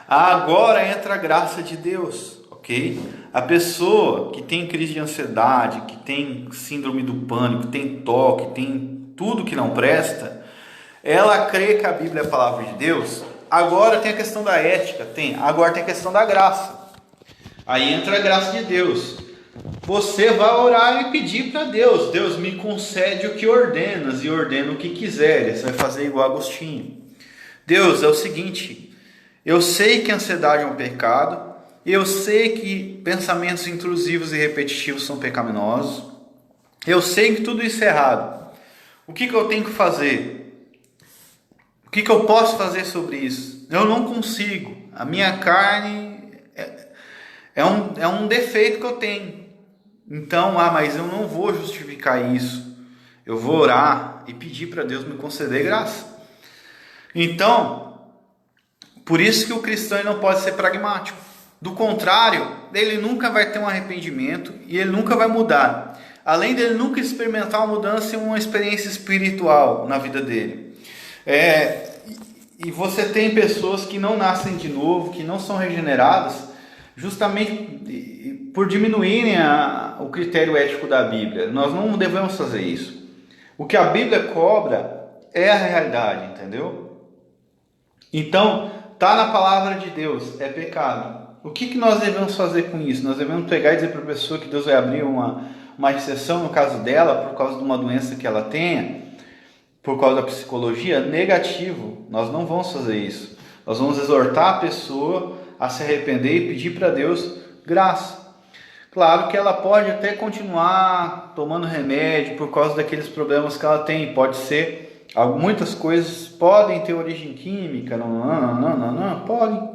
Agora entra a graça de Deus, ok? A pessoa que tem crise de ansiedade, que tem síndrome do pânico, tem toque, tem tudo que não presta, ela crê que a Bíblia é a palavra de Deus. Agora tem a questão da ética, agora tem a questão da graça. Aí entra a graça de Deus. Você vai orar e pedir para Deus: Deus, me concede o que ordenas e ordena o que quiseres. Você vai fazer igual Agostinho. Deus, é o seguinte, eu sei que a ansiedade é um pecado, eu sei que pensamentos intrusivos e repetitivos são pecaminosos, eu sei que tudo isso é errado. O que eu tenho que fazer? O que eu posso fazer sobre isso? Eu não consigo. A minha carne é um defeito que eu tenho. Então, mas eu não vou justificar isso. Eu vou orar e pedir para Deus me conceder graça. Então, por isso que o cristão não pode ser pragmático. Do contrário, ele nunca vai ter um arrependimento e ele nunca vai mudar. Além dele nunca experimentar uma mudança e uma experiência espiritual na vida dele. E você tem pessoas que não nascem de novo, que não são regeneradas, justamente por diminuírem o critério ético da Bíblia. Nós não devemos fazer isso. O que a Bíblia cobra é a realidade, entendeu? Então, está na palavra de Deus, é pecado. O que nós devemos fazer com isso? Nós devemos pegar e dizer para a pessoa que Deus vai abrir uma exceção no caso dela, por causa de uma doença que ela tenha, por causa da psicologia? Negativo. Nós não vamos fazer isso. Nós vamos exortar a pessoa a se arrepender e pedir para Deus graça. Claro que ela pode até continuar tomando remédio por causa daqueles problemas que ela tem. Pode ser, muitas coisas podem ter origem química, não, podem.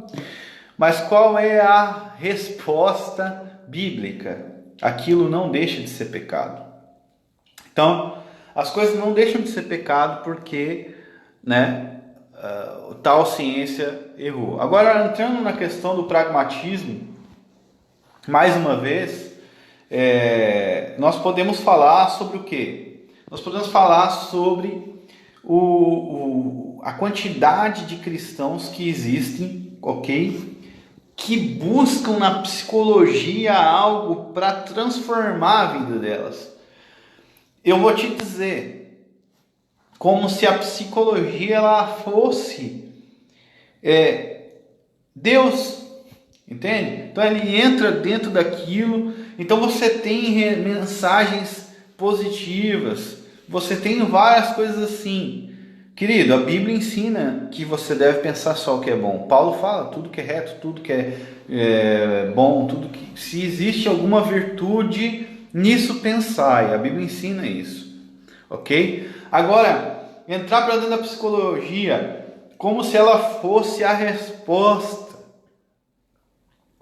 Mas qual é a resposta bíblica? Aquilo não deixa de ser pecado. Então, as coisas não deixam de ser pecado porque, tal ciência errou. Agora, entrando na questão do pragmatismo, mais uma vez, nós podemos falar sobre o quê? Nós podemos falar sobre a quantidade de cristãos que existem, ok? Que buscam na psicologia algo para transformar a vida delas. Eu vou te dizer, como se a psicologia ela fosse Deus, entende? Então ele entra dentro daquilo, então você tem mensagens positivas, você tem várias coisas assim. Querido, a Bíblia ensina que você deve pensar só o que é bom. Paulo fala, tudo que é reto, tudo que é bom, tudo que... Se existe alguma virtude, nisso pensai. A Bíblia ensina isso, ok? Agora, entrar para dentro da psicologia como se ela fosse a resposta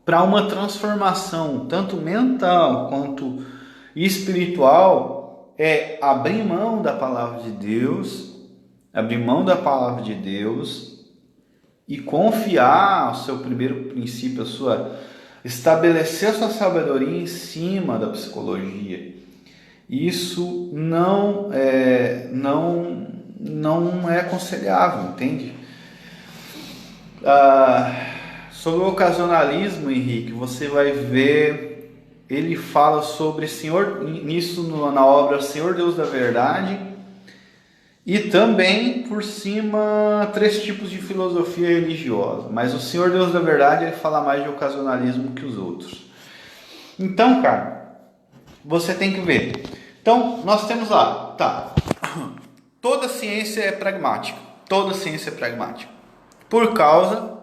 para uma transformação, tanto mental quanto espiritual, é abrir mão da palavra de Deus, e confiar o seu primeiro princípio, estabelecer a sua sabedoria em cima da psicologia. Isso não é aconselhável, entende? Sobre o ocasionalismo, Henrique, você vai ver, ele fala sobre na obra Senhor Deus da Verdade, e também, por cima, 3 tipos de filosofia religiosa. Mas o Senhor Deus da Verdade, ele fala mais de ocasionalismo que os outros. Então, cara, você tem que ver. Então, nós temos lá, toda ciência é pragmática. Por causa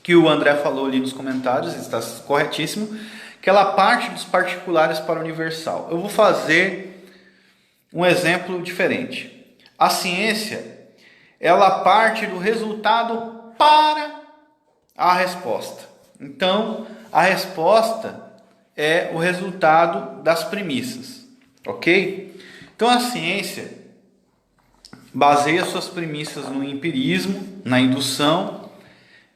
que o André falou ali nos comentários, está corretíssimo, que ela parte dos particulares para o universal. Eu vou fazer um exemplo diferente. A ciência, ela parte do resultado para a resposta. Então, a resposta é o resultado das premissas, ok? Então, a ciência baseia suas premissas no empirismo, na indução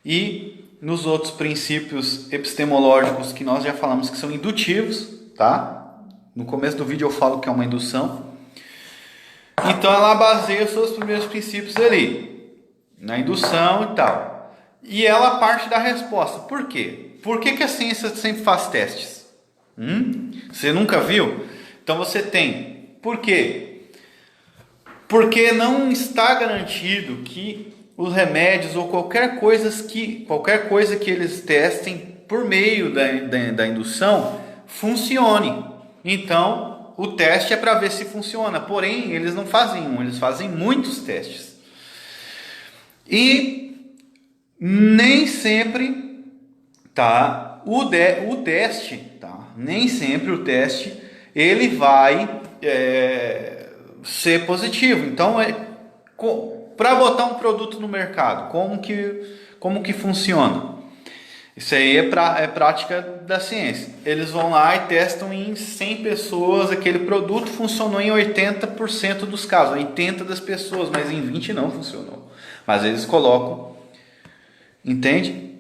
e nos outros princípios epistemológicos que nós já falamos que são indutivos, tá? No começo do vídeo eu falo que é uma indução. Então ela baseia os seus primeiros princípios ali, na indução e tal. E ela parte da resposta. Por quê? Por que a ciência sempre faz testes? Você nunca viu? Então você tem. Por quê? Porque não está garantido que os remédios ou qualquer coisa que eles testem por meio da indução funcione. Então, o teste é para ver se funciona, porém, eles não fazem eles fazem muitos testes. E nem sempre o teste, nem sempre o teste ele vai ser positivo. Então, para botar um produto no mercado, como que funciona? Isso aí é prática da ciência. Eles vão lá e testam em 100 pessoas, aquele produto funcionou em 80% dos casos, 80 das pessoas, mas em 20 não funcionou. Mas eles colocam, entende?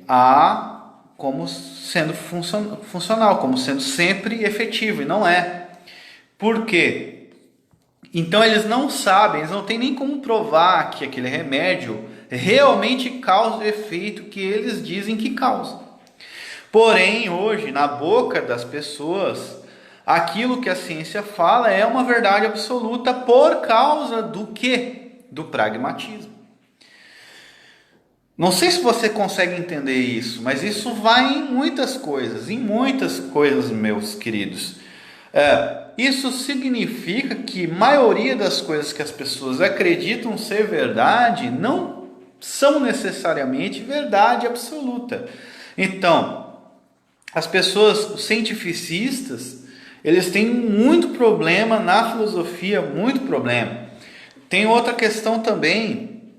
Como sendo funcional, como sendo sempre efetivo, e não é. Por quê? Então eles não sabem, eles não têm nem como provar que aquele remédio realmente causa o efeito que eles dizem que causa. Porém, hoje, na boca das pessoas, aquilo que a ciência fala é uma verdade absoluta por causa do quê? Do pragmatismo. Não sei se você consegue entender isso, mas isso vai em muitas coisas, meus queridos. Isso significa que a maioria das coisas que as pessoas acreditam ser verdade não são necessariamente verdade absoluta. Então, as pessoas, os cientificistas, eles têm muito problema na filosofia, muito problema. Tem outra questão também,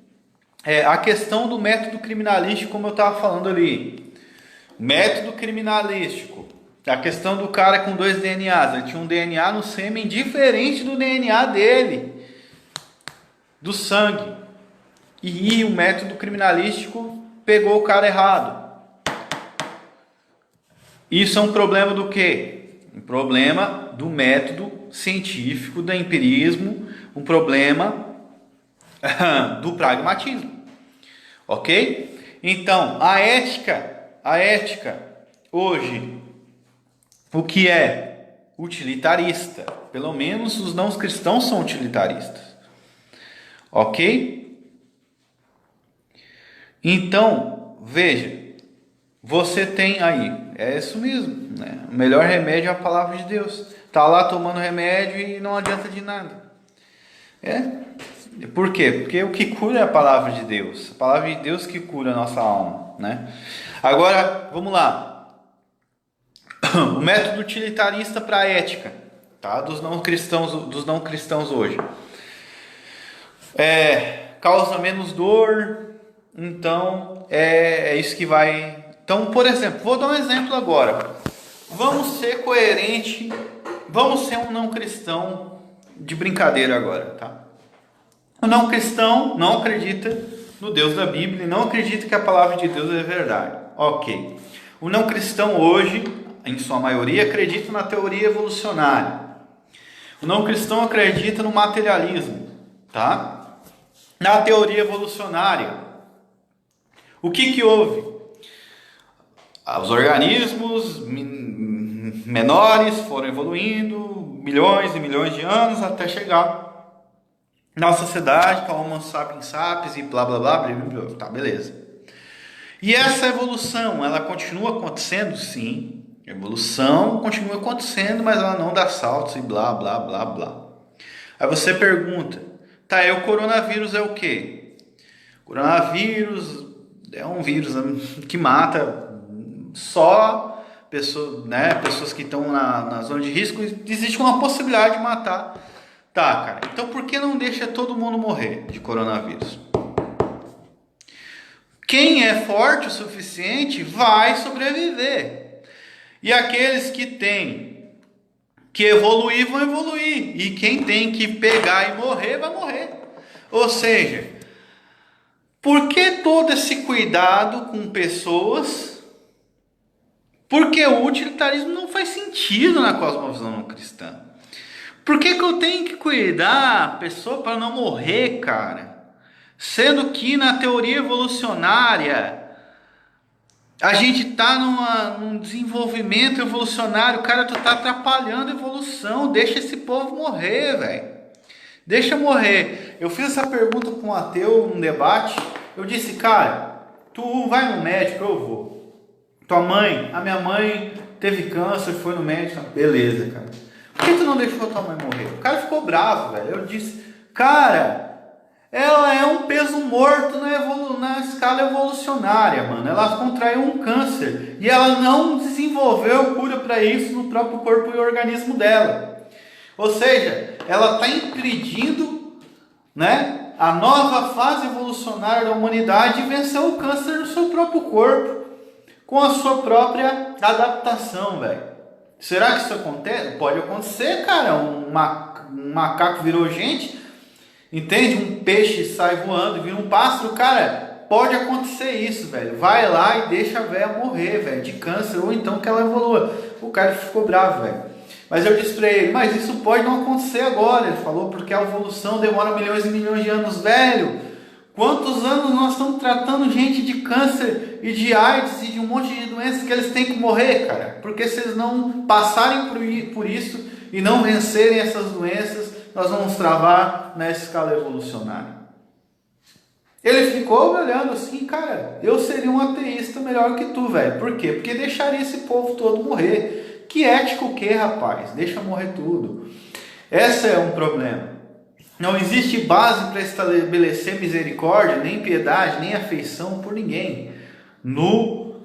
a questão do método criminalístico, como eu estava falando ali. Método criminalístico, a questão do cara com 2 DNAs, ele tinha um DNA no sêmen diferente do DNA dele, do sangue. E o método criminalístico pegou o cara errado. Isso é um problema do quê? Um problema do método científico, do empirismo, um problema do pragmatismo. Ok? Então, a ética hoje, o que é utilitarista? Pelo menos os não cristãos são utilitaristas. Ok? Então, veja, você tem aí, é isso mesmo, né? O melhor remédio é a palavra de Deus. Tá lá tomando remédio e não adianta de nada. Por quê? Porque o que cura é a palavra de Deus. A palavra de Deus que cura a nossa alma, né? Agora, vamos lá. O método utilitarista para a ética, tá? Dos não cristãos hoje. Causa menos dor. Então, é isso que vai... Então, por exemplo, vou dar um exemplo agora. Vamos ser coerente, vamos ser um não cristão de brincadeira agora, tá? O não cristão não acredita no Deus da Bíblia e não acredita que a palavra de Deus é verdade. Ok. O não cristão hoje, em sua maioria, acredita na teoria evolucionária. O não cristão acredita no materialismo, tá? Na teoria evolucionária, o que houve? Os organismos menores foram evoluindo milhões e milhões de anos até chegar na sociedade com a Homo sapiens sapiens e blá blá blá, blá, blá, blá. Tá, beleza. E essa evolução, ela continua acontecendo? Sim. A evolução continua acontecendo, mas ela não dá saltos e blá blá blá blá. Aí você pergunta, tá, o coronavírus é o quê? O coronavírus é um vírus que mata só pessoas, né, pessoas que estão na zona de risco. Existe uma possibilidade de matar. Tá, cara, então por que não deixa todo mundo morrer de coronavírus? Quem é forte o suficiente vai sobreviver. E aqueles que têm que evoluir vão evoluir. E quem tem que pegar e morrer vai morrer. Ou seja, por que todo esse cuidado com pessoas? Porque o utilitarismo não faz sentido na cosmovisão não cristã. Por que eu tenho que cuidar a pessoa para não morrer, cara? Sendo que na teoria evolucionária a gente está num desenvolvimento evolucionário, cara, tu tá atrapalhando a evolução, deixa esse povo morrer, velho. Deixa morrer. Eu fiz essa pergunta para um ateu num debate. Eu disse, cara, tu vai no médico? Eu vou. A minha mãe teve câncer, foi no médico. Beleza, cara. Por que tu não deixou tua mãe morrer? O cara ficou bravo, velho. Eu disse, cara, ela é um peso morto na escala evolucionária, mano. Ela contraiu um câncer e ela não desenvolveu cura para isso no próprio corpo e organismo dela. Ou seja, ela está impedindo, né, a nova fase evolucionária da humanidade de vencer o câncer no seu próprio corpo, com a sua própria adaptação, velho. Será que isso acontece? Pode acontecer, cara. Um macaco virou gente, entende? Um peixe sai voando e vira um pássaro, cara. Pode acontecer isso, velho. Vai lá e deixa a velha morrer, velho, de câncer, ou então que ela evolua. O cara ficou bravo, velho. Mas eu disse pra ele, mas isso pode não acontecer agora. Ele falou, porque a evolução demora milhões e milhões de anos, velho. Quantos anos nós estamos tratando gente de câncer e de AIDS e de um monte de doenças que eles têm que morrer, cara? Porque se eles não passarem por isso e não vencerem essas doenças, nós vamos travar nessa escala evolucionária. Ele ficou olhando assim, cara, eu seria um ateísta melhor que tu, velho. Por quê? Porque deixaria esse povo todo morrer. Que ético o quê, rapaz? Deixa morrer tudo. Esse é um problema. Não existe base para estabelecer misericórdia, nem piedade, nem afeição por ninguém no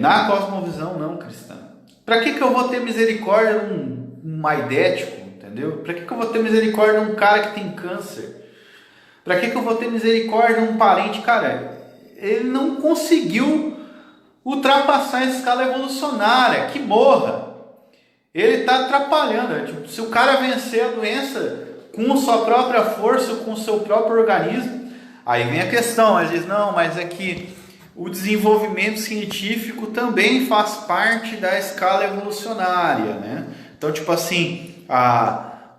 Na cosmovisão não cristã. Para que eu vou ter misericórdia de um aidético, entendeu? Para que eu vou ter misericórdia de um cara que tem câncer? Para que eu vou ter misericórdia de um parente? Cara, ele não conseguiu ultrapassar a escala evolucionária, que morra. Ele está atrapalhando. Tipo, se o cara vencer a doença com sua própria força, com o seu próprio organismo, aí vem a questão. Ele diz, não, mas é que o desenvolvimento científico também faz parte da escala evolucionária, né? Então, tipo assim,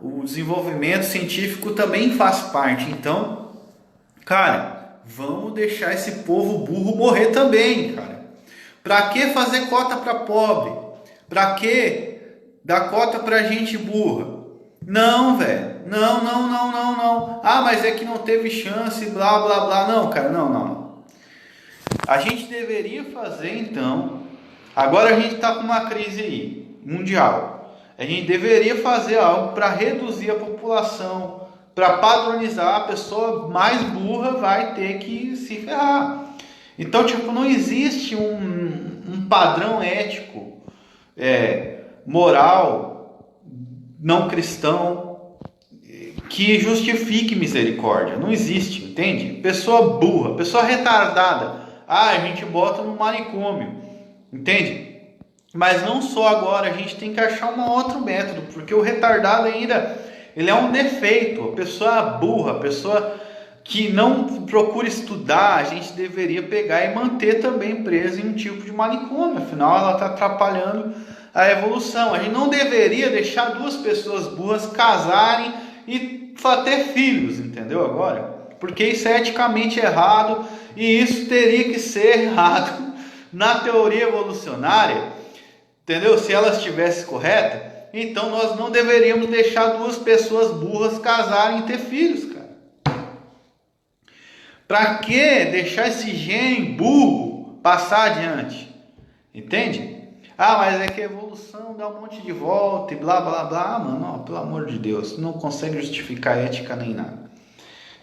o desenvolvimento científico também faz parte. Então, cara, vamos deixar esse povo burro morrer também, cara. Pra que fazer cota para pobre? Pra que dar cota pra gente burra? Não, velho. Não. Ah, mas é que não teve chance, blá, blá, blá. Não, cara, não. A gente deveria fazer, então... Agora a gente está com uma crise aí, mundial. A gente deveria fazer algo para reduzir a população, para padronizar. A pessoa mais burra vai ter que se ferrar. Então, tipo, não existe um padrão ético, moral, não cristão, que justifique misericórdia. Não existe, entende? Pessoa burra, pessoa retardada, a gente bota no manicômio, entende? Mas não só agora, a gente tem que achar um outro método, porque o retardado ainda, ele é um defeito. A pessoa burra, a pessoa que não procura estudar, a gente deveria pegar e manter também presa em um tipo de manicômio, afinal ela está atrapalhando a evolução. A gente não deveria deixar duas pessoas burras casarem e ter filhos, entendeu agora? Porque isso é eticamente errado e isso teria que ser errado na teoria evolucionária, entendeu? Se ela estivesse correta, então nós não deveríamos deixar duas pessoas burras casarem e ter filhos, cara. Para que deixar esse gene burro passar adiante? Entende? Ah, mas é que a evolução dá um monte de volta e blá blá blá. Mano, pelo amor de Deus, não consegue justificar ética nem nada.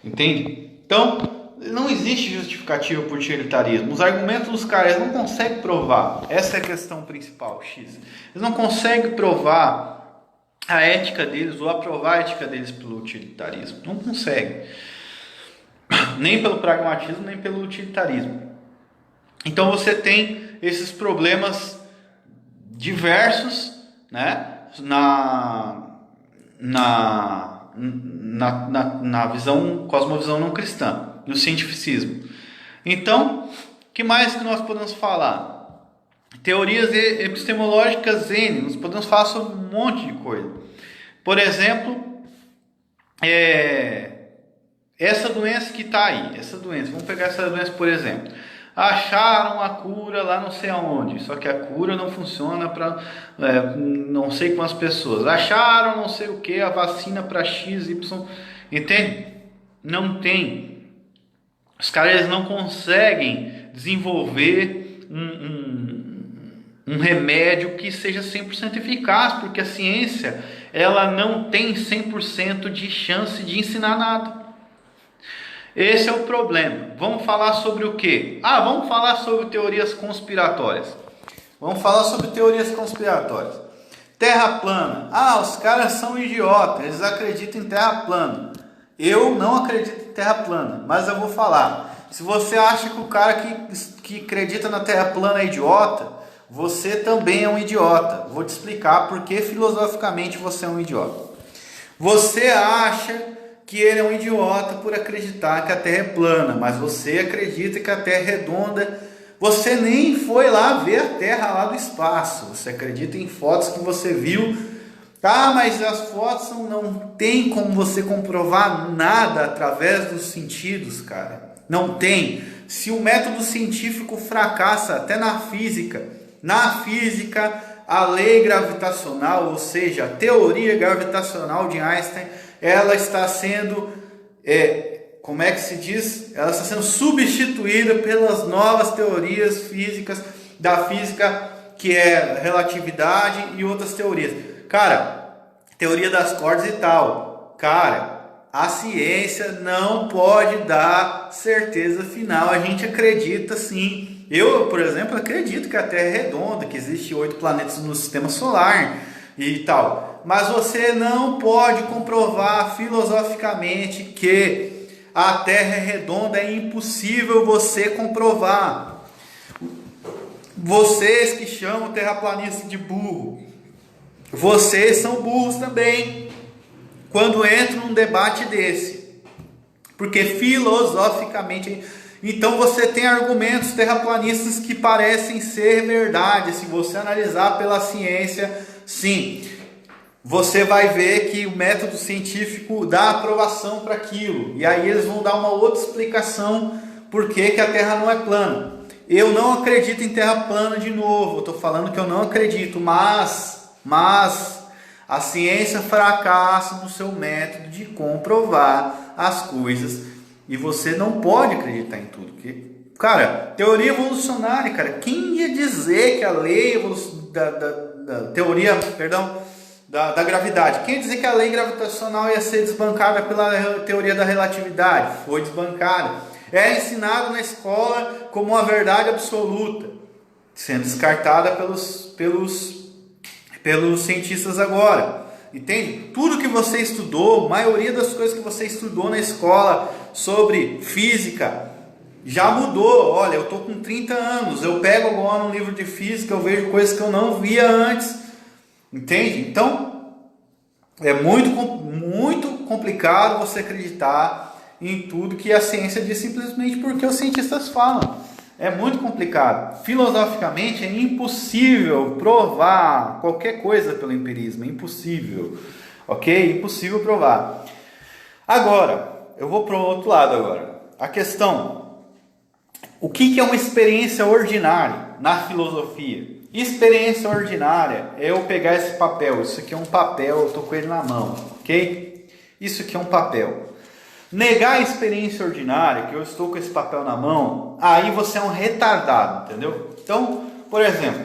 Entende? Então, não existe justificativa por utilitarismo. Os argumentos dos caras não conseguem provar. Essa é a questão principal, X. Eles não conseguem provar a ética deles ou aprovar a ética deles pelo utilitarismo. Não conseguem. Nem pelo pragmatismo, nem pelo utilitarismo. Então você tem esses problemas diversos, né, na visão, cosmovisão não cristã, no cientificismo. Então, o que mais que nós podemos falar? Teorias epistemológicas N, nós podemos falar sobre um monte de coisa. Por exemplo, essa doença que está aí, vamos pegar essa doença por exemplo. Acharam a cura lá não sei aonde, só que a cura não funciona para não sei quantas pessoas. Acharam não sei o que, a vacina para X, Y, entende? Não tem. Os caras não conseguem desenvolver um remédio que seja 100% eficaz, porque a ciência ela não tem 100% de chance de ensinar nada. Esse é o problema. Vamos falar sobre o quê? Vamos falar sobre teorias conspiratórias. Terra plana. Os caras são idiotas, eles acreditam em terra plana. Eu não acredito em terra plana, mas eu vou falar. Se você acha que o cara que acredita na terra plana é idiota, você também é um idiota. Vou te explicar porque filosoficamente você é um idiota. Você acha que ele é um idiota por acreditar que a Terra é plana, mas você acredita que a Terra é redonda. Você nem foi lá ver a Terra lá do espaço. Você acredita em fotos que você viu. Mas as fotos não tem como você comprovar nada através dos sentidos, cara. Não tem. Se o método científico fracassa até na física, a lei gravitacional, ou seja, a teoria gravitacional de Einstein, ela está sendo, como é que se diz? Ela está sendo substituída pelas novas teorias físicas, da física que é relatividade e outras teorias. Cara, teoria das cordas e tal. Cara, a ciência não pode dar certeza final. A gente acredita sim. Eu, por exemplo, acredito que a Terra é redonda, que existem 8 planetas no sistema solar e tal. Mas você não pode comprovar filosoficamente que a Terra é redonda, é impossível você comprovar. Vocês que chamam terraplanista de burro, vocês são burros também quando entram num debate desse. Porque filosoficamente, então você tem argumentos terraplanistas que parecem ser verdade. Se você analisar pela ciência, sim, você vai ver que o método científico dá aprovação para aquilo. E aí eles vão dar uma outra explicação por que a Terra não é plana. Eu não acredito em Terra plana de novo. Eu estou falando que eu não acredito, mas a ciência fracassa no seu método de comprovar as coisas. E você não pode acreditar em tudo. Cara, teoria evolucionária, cara, quem ia dizer que a lei da gravidade, quem ia dizer que a lei gravitacional ia ser desbancada pela teoria da relatividade? Foi desbancada. É ensinado na escola como uma verdade absoluta, sendo descartada pelos cientistas agora. Entende? Tudo que você estudou, a maioria das coisas que você estudou na escola sobre física já mudou. Olha, eu estou com 30 anos, eu pego agora um livro de física, eu vejo coisas que eu não via antes. Entende? Então, é muito complicado você acreditar em tudo que a ciência diz simplesmente porque os cientistas falam. É muito complicado. Filosoficamente é impossível provar qualquer coisa pelo empirismo. É impossível. Ok? Impossível provar. Agora, eu vou para o outro lado agora. A questão: o que é uma experiência ordinária na filosofia? Experiência ordinária é eu pegar esse papel. Isso aqui é um papel, eu estou com ele na mão. Ok? Isso aqui é um papel. Negar a experiência ordinária, que eu estou com esse papel na mão, aí você é um retardado, entendeu? Então, por exemplo,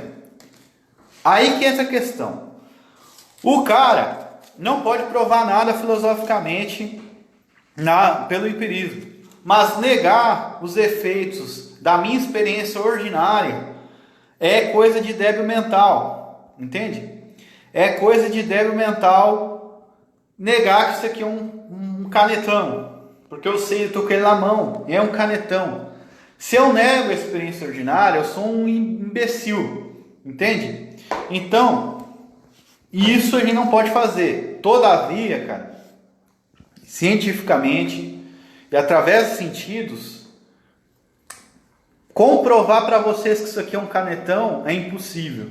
aí que entra a questão. O cara não pode provar nada filosoficamente pelo empirismo, mas negar os efeitos da minha experiência ordinária é coisa de débil mental, entende? É coisa de débil mental negar que isso aqui é um canetão. Porque eu sei, eu estou com ele na mão, é um canetão. Se eu nego a experiência ordinária, eu sou um imbecil, entende? Então, isso a gente não pode fazer. Todavia, cara, cientificamente e através dos sentidos, comprovar para vocês que isso aqui é um canetão é impossível.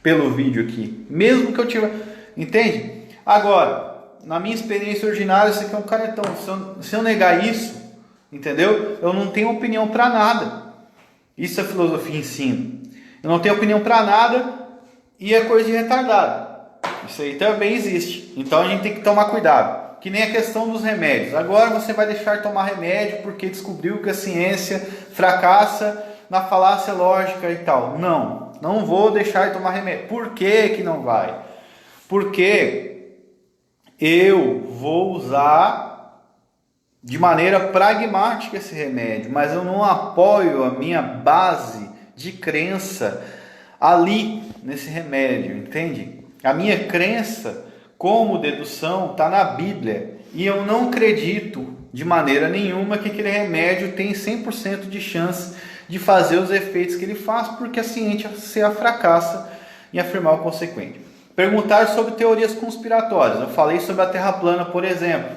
Pelo vídeo aqui, mesmo que eu tiver, entende? Agora, na minha experiência ordinária, isso aqui é um canetão. Se eu negar isso, entendeu? Eu não tenho opinião para nada. Isso a filosofia ensina. Eu não tenho opinião para nada e é coisa de retardado. Isso aí também existe. Então a gente tem que tomar cuidado. Que nem a questão dos remédios. Agora você vai deixar de tomar remédio porque descobriu que a ciência fracassa na falácia lógica e tal. Não vou deixar de tomar remédio. Por que não vai? Porque eu vou usar de maneira pragmática esse remédio, mas eu não apoio a minha base de crença ali nesse remédio, entende? A minha crença como dedução está na Bíblia e eu não acredito de maneira nenhuma que aquele remédio tem 100% de chance de fazer os efeitos que ele faz, porque a ciência fracassa em afirmar o consequente. Perguntar sobre teorias conspiratórias. Eu falei sobre a Terra plana, por exemplo.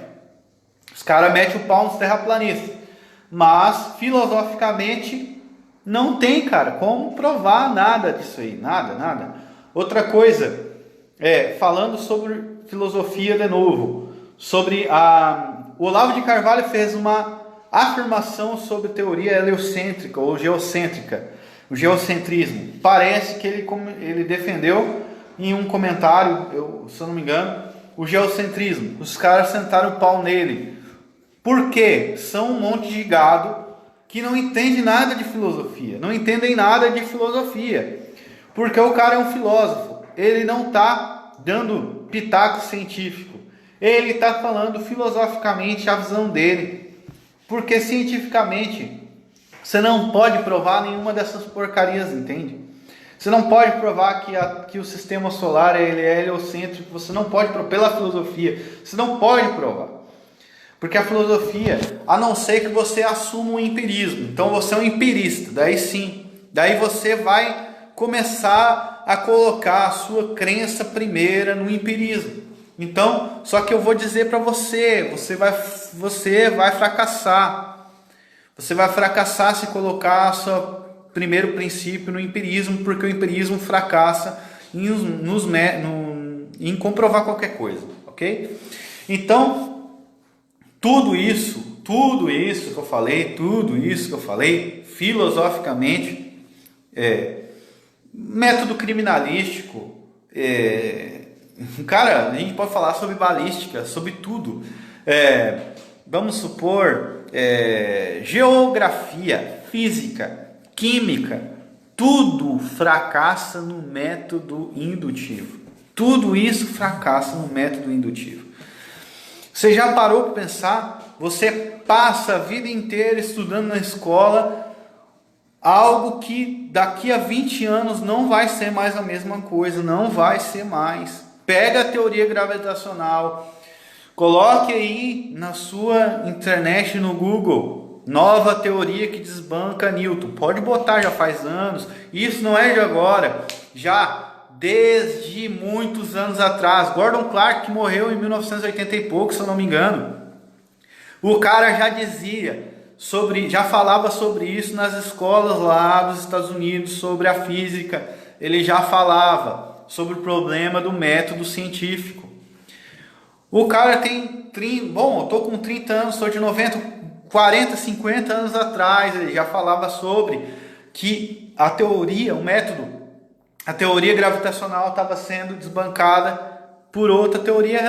Os caras metem o pau nos terraplanistas. Mas, filosoficamente, não tem, cara, como provar nada disso aí. Nada. Outra coisa, falando sobre filosofia de novo. O Olavo de Carvalho fez uma afirmação sobre teoria heliocêntrica ou geocêntrica. O geocentrismo. Parece que ele defendeu em um comentário, se eu não me engano, o geocentrismo. Os caras sentaram o pau nele. Por quê? São um monte de gado que não entende nada de filosofia. Não entendem nada de filosofia. Porque o cara é um filósofo. Ele não está dando pitaco científico. Ele está falando filosoficamente a visão dele. Porque cientificamente Você não pode provar nenhuma dessas porcarias, entende? Você não pode provar que o sistema solar ele é heliocêntrico, você não pode provar pela filosofia, você não pode provar. Porque a filosofia, a não ser que você assuma o empirismo, então você é um empirista, daí sim, daí você vai começar a colocar a sua crença primeira no empirismo. Então, só que eu vou dizer para você, você vai fracassar. Você vai fracassar se colocar seu primeiro princípio no empirismo, porque o empirismo fracassa em comprovar qualquer coisa, ok? Então, tudo isso que eu falei, filosoficamente, método criminalístico, cara, a gente pode falar sobre balística, sobre tudo. Vamos supor, geografia, física, química, tudo fracassa no método indutivo. Tudo isso fracassa no método indutivo. Você já parou para pensar? Você passa a vida inteira estudando na escola algo que daqui a 20 anos não vai ser mais a mesma coisa, não vai ser mais. Pega a teoria gravitacional, coloque aí na sua internet, no Google, nova teoria que desbanca Newton. Pode botar, já faz anos. Isso não é de agora, já desde muitos anos atrás. Gordon Clark, que morreu em 1980 e pouco, se eu não me engano. O cara já dizia já falava sobre isso nas escolas lá dos Estados Unidos, sobre a física. Ele já falava sobre o problema do método científico. O cara tem, eu tô com 30 anos, sou de 90, 40, 50 anos atrás, ele já falava sobre que a teoria, o método, a teoria gravitacional estava sendo desbancada por outra teoria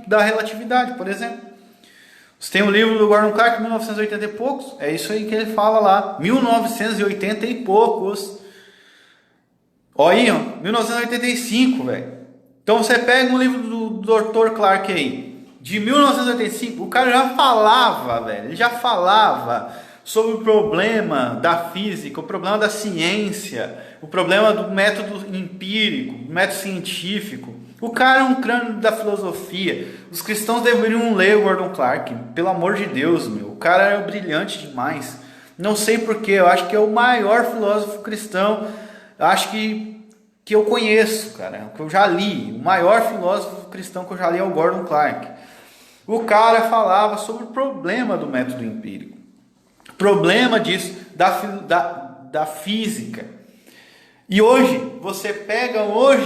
da relatividade, por exemplo. Você tem o livro do Gordon Clark, 1980 e poucos, é isso aí que ele fala lá, 1980 e poucos. Olha aí, 1985, velho. Então você pega um livro do Dr. Clark aí, de 1985, o cara já falava, velho, ele já falava sobre o problema da física, o problema da ciência, o problema do método empírico, do método científico. O cara é um crânio da filosofia. Os cristãos deveriam ler o Gordon Clark, pelo amor de Deus, meu. O cara é brilhante demais. Não sei porquê, eu acho que é o maior filósofo cristão, eu acho que eu conheço, cara, que eu já li. O maior filósofo cristão que eu já li é o Gordon Clark. O cara falava sobre o problema do método empírico, problema disso, da física. E hoje, você pega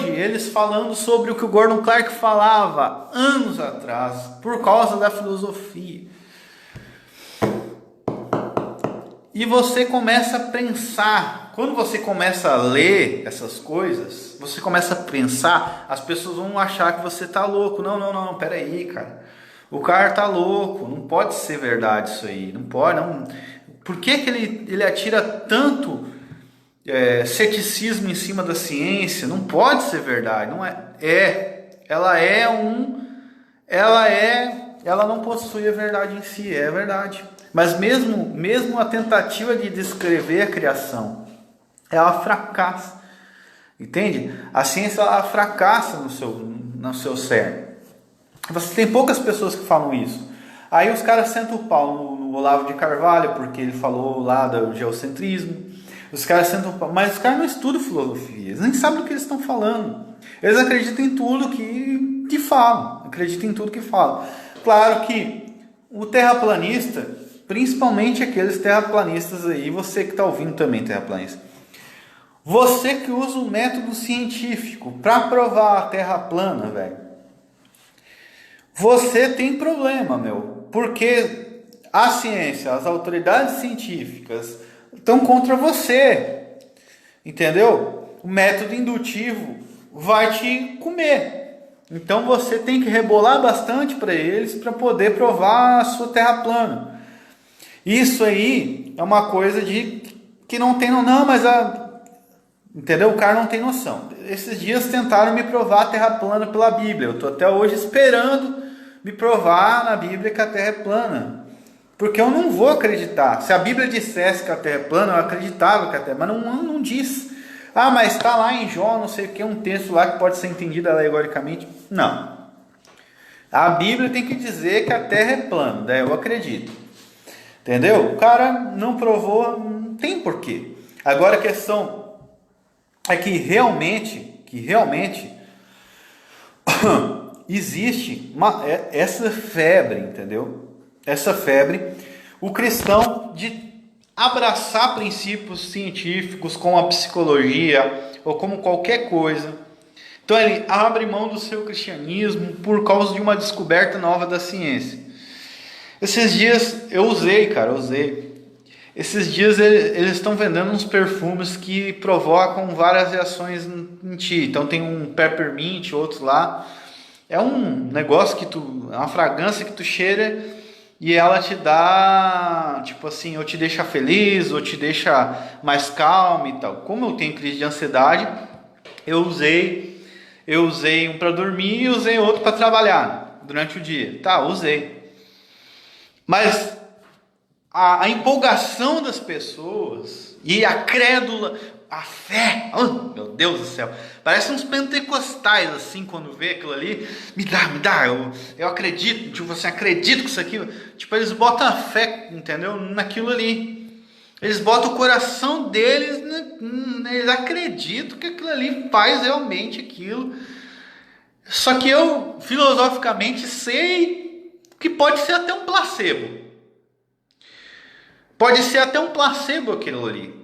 eles falando sobre o que o Gordon Clark falava anos atrás, por causa da filosofia. E você começa a pensar, quando você começa a ler essas coisas, você começa a pensar, as pessoas vão achar que você está louco. Não, peraí, cara. O cara está louco, não pode ser verdade isso aí, não pode, não. Por que ele atira tanto ceticismo em cima da ciência? Não pode ser verdade, não é. Ela não possui a verdade em si, é verdade. Mas mesmo a tentativa de descrever a criação, ela fracassa, entende? A ciência ela fracassa no seu cerne. Você tem poucas pessoas que falam isso. Aí os caras sentam o pau no Olavo de Carvalho, porque ele falou lá do geocentrismo. Os caras sentam o pau, mas os caras não estudam filosofia, eles nem sabem do que eles estão falando. Eles acreditam em tudo que falam, acreditam em tudo que falam. Claro que o terraplanista, principalmente aqueles terraplanistas aí, você que está ouvindo também terraplanista, você que usa o método científico para provar a Terra plana, velho, você tem problema, meu, porque a ciência, as autoridades científicas estão contra você, entendeu? O método indutivo vai te comer. Então você tem que rebolar bastante para eles para poder provar a sua Terra plana. Isso aí é uma coisa que não tem, entendeu? O cara não tem noção. Esses dias tentaram me provar a Terra plana pela Bíblia. Eu estou até hoje esperando me provar na Bíblia que a Terra é plana. Porque eu não vou acreditar. Se a Bíblia dissesse que a Terra é plana, eu acreditava que a Terra, mas não diz. Ah, mas está lá em Jó, não sei o que, um texto lá que pode ser entendido alegoricamente. Não. A Bíblia tem que dizer que a Terra é plana, daí eu acredito. Entendeu? O cara não provou, não tem porquê. Agora a questão é que realmente existe essa febre, entendeu? Essa febre, o cristão de abraçar princípios científicos como a psicologia ou como qualquer coisa. Então ele abre mão do seu cristianismo por causa de uma descoberta nova da ciência. Esses dias eu usei. Esses dias eles estão vendendo uns perfumes que provocam várias reações em ti. Então tem um peppermint, outros lá. É um negócio é uma fragrância que tu cheira e ela te dá, tipo assim, ou te deixa feliz, ou te deixa mais calmo e tal. Como eu tenho crise de ansiedade, eu usei um para dormir e usei outro para trabalhar durante o dia. Tá, usei. Mas a empolgação das pessoas e a crédula, a fé, oh, meu Deus do céu, parece uns pentecostais assim, quando vê aquilo ali, me dá, eu acredito, tipo assim, acredito que isso aqui, tipo, eles botam a fé, entendeu, naquilo ali, eles botam o coração deles, eles acreditam que aquilo ali faz realmente aquilo, só que eu, filosoficamente, sei que pode ser até um placebo. Pode ser até um placebo aquilo ali.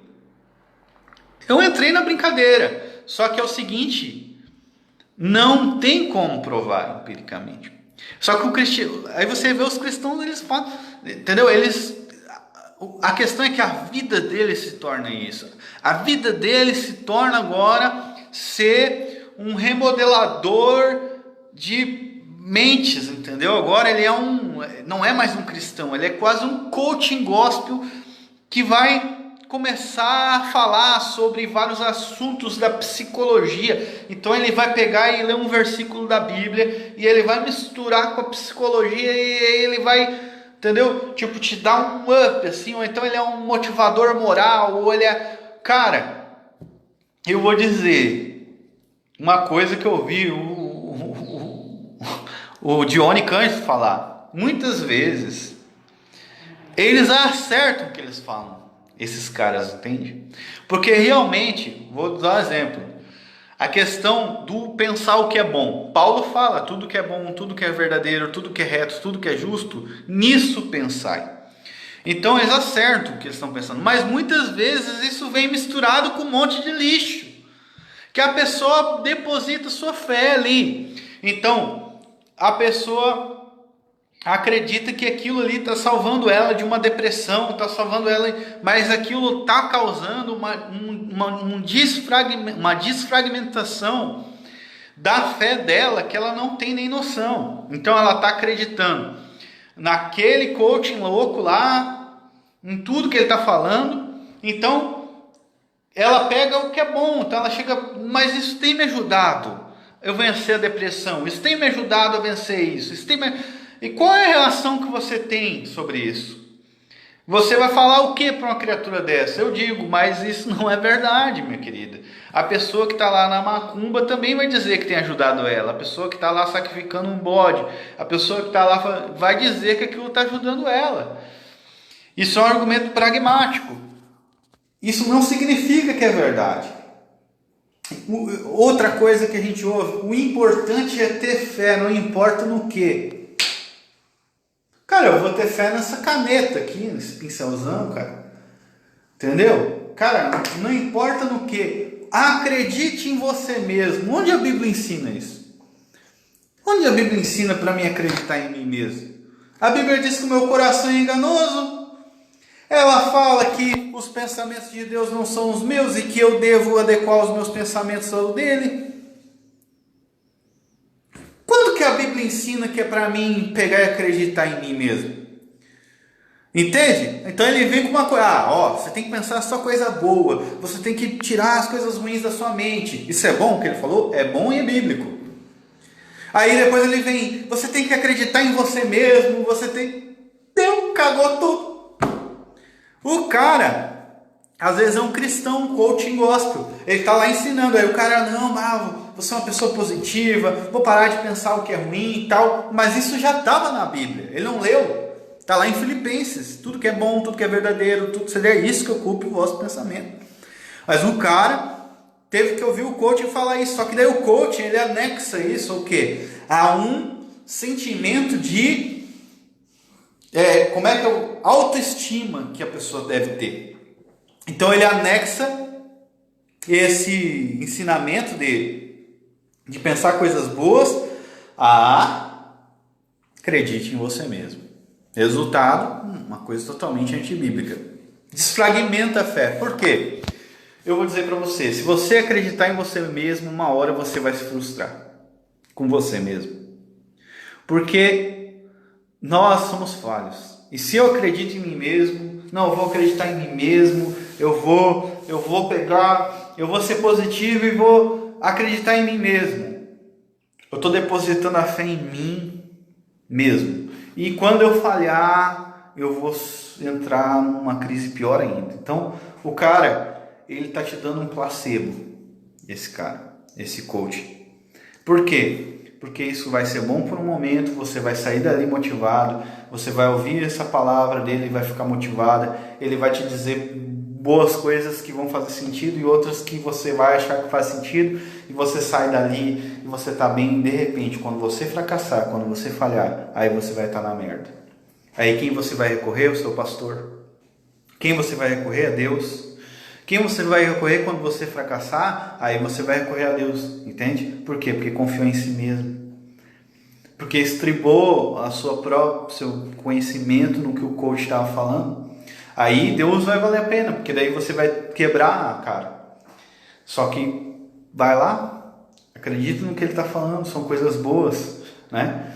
Eu entrei na brincadeira. Só que é o seguinte, não tem como provar empiricamente. Só que o cristiano, aí você vê os cristãos, eles falam, entendeu? A questão é que a vida deles se torna isso. A vida deles se torna agora ser um remodelador de mentes, entendeu? Agora ele não é mais um cristão, ele é quase um coaching gospel que vai começar a falar sobre vários assuntos da psicologia. Então ele vai pegar e ler um versículo da Bíblia e ele vai misturar com a psicologia e ele vai, entendeu? Tipo, te dar um up assim, ou então ele é um motivador moral, ou ele é, cara, eu vou dizer uma coisa que eu ouvi o Dione Cândido falar. Muitas vezes eles acertam o que eles falam, esses caras, entende? Porque realmente, vou dar um exemplo, a questão do pensar o que é bom. Paulo fala, tudo que é bom, tudo que é verdadeiro, tudo que é reto, tudo que é justo, nisso pensai. Então eles acertam o que eles estão pensando, mas muitas vezes isso vem misturado com um monte de lixo, que a pessoa deposita sua fé ali. Então a pessoa acredita que aquilo ali está salvando ela de uma depressão, está salvando ela, mas aquilo está causando uma desfragmentação da fé dela que ela não tem nem noção. Então ela está acreditando naquele coaching louco lá, em tudo que ele está falando. Então ela pega o que é bom, então ela chega, mas isso tem me ajudado eu vencer a depressão, isso tem me ajudado a vencer isso, E qual é a relação que você tem sobre isso? Você vai falar o que para uma criatura dessa? Eu digo, mas isso não é verdade, minha querida. A pessoa que está lá na macumba também vai dizer que tem ajudado ela. A pessoa que está lá sacrificando um bode, a pessoa que está lá vai dizer que aquilo está ajudando ela. Isso é um argumento pragmático. Isso não significa que é verdade. Outra coisa que a gente ouve, o importante é ter fé, não importa no que. Cara, eu vou ter fé nessa caneta aqui, nesse pincelzão, cara. Entendeu? Cara, não importa no que. Acredite em você mesmo. Onde a Bíblia ensina isso? Onde a Bíblia ensina para mim acreditar em mim mesmo? A Bíblia diz que o meu coração é enganoso. Ela fala que os pensamentos de Deus não são os meus e que eu devo adequar os meus pensamentos ao dele. Quando que a Bíblia ensina que é para mim pegar e acreditar em mim mesmo? Entende? Então ele vem com uma coisa, você tem que pensar só coisa boa, você tem que tirar as coisas ruins da sua mente. Isso é bom o que ele falou? É bom e é bíblico. Aí depois ele vem, você tem que acreditar em você mesmo, você tem... Deu. cagou tudo. O cara, às vezes é um cristão, um coaching gospel. Ele tá lá ensinando, aí o cara, não, você é uma pessoa positiva, vou parar de pensar o que é ruim e tal. Mas isso já estava na Bíblia, ele não leu. Está lá em Filipenses, tudo que é bom, tudo que é verdadeiro, tudo que é isso que ocupe o vosso pensamento. Mas o cara teve que ouvir o coaching falar isso, só que daí o coaching, ele anexa isso ao quê? A um sentimento de, como é que é, autoestima que a pessoa deve ter. Então ele anexa esse ensinamento de pensar coisas boas a acredite em você mesmo. Resultado, uma coisa totalmente antibíblica. Desfragmenta a fé. Por quê? Eu vou dizer para você, se você acreditar em você mesmo, uma hora você vai se frustrar com você mesmo. Porque nós somos falhos. E se eu acredito em mim mesmo, não, eu vou acreditar em mim mesmo, eu vou pegar, eu vou ser positivo e vou acreditar em mim mesmo. Eu estou depositando a fé em mim mesmo. E quando eu falhar, eu vou entrar numa crise pior ainda. Então, o cara, ele está te dando um placebo, esse coach. Por quê? Porque isso vai ser bom por um momento, você vai sair dali motivado, você vai ouvir essa palavra dele e vai ficar motivada, ele vai te dizer boas coisas que vão fazer sentido e outras que você vai achar que faz sentido, e você sai dali e você está bem. De repente, quando você fracassar, quando você falhar, aí você vai estar na merda. Aí quem você vai recorrer? O seu pastor. Quem você vai recorrer? A Deus. Quem você vai recorrer quando você fracassar? Aí você vai recorrer a Deus, entende? Por quê? Porque confiou em si mesmo. Porque estribou seu conhecimento no que o coach estava falando. Aí Deus vai valer a pena, porque daí você vai quebrar a cara. Só que vai lá, acredita no que ele está falando, são coisas boas, né?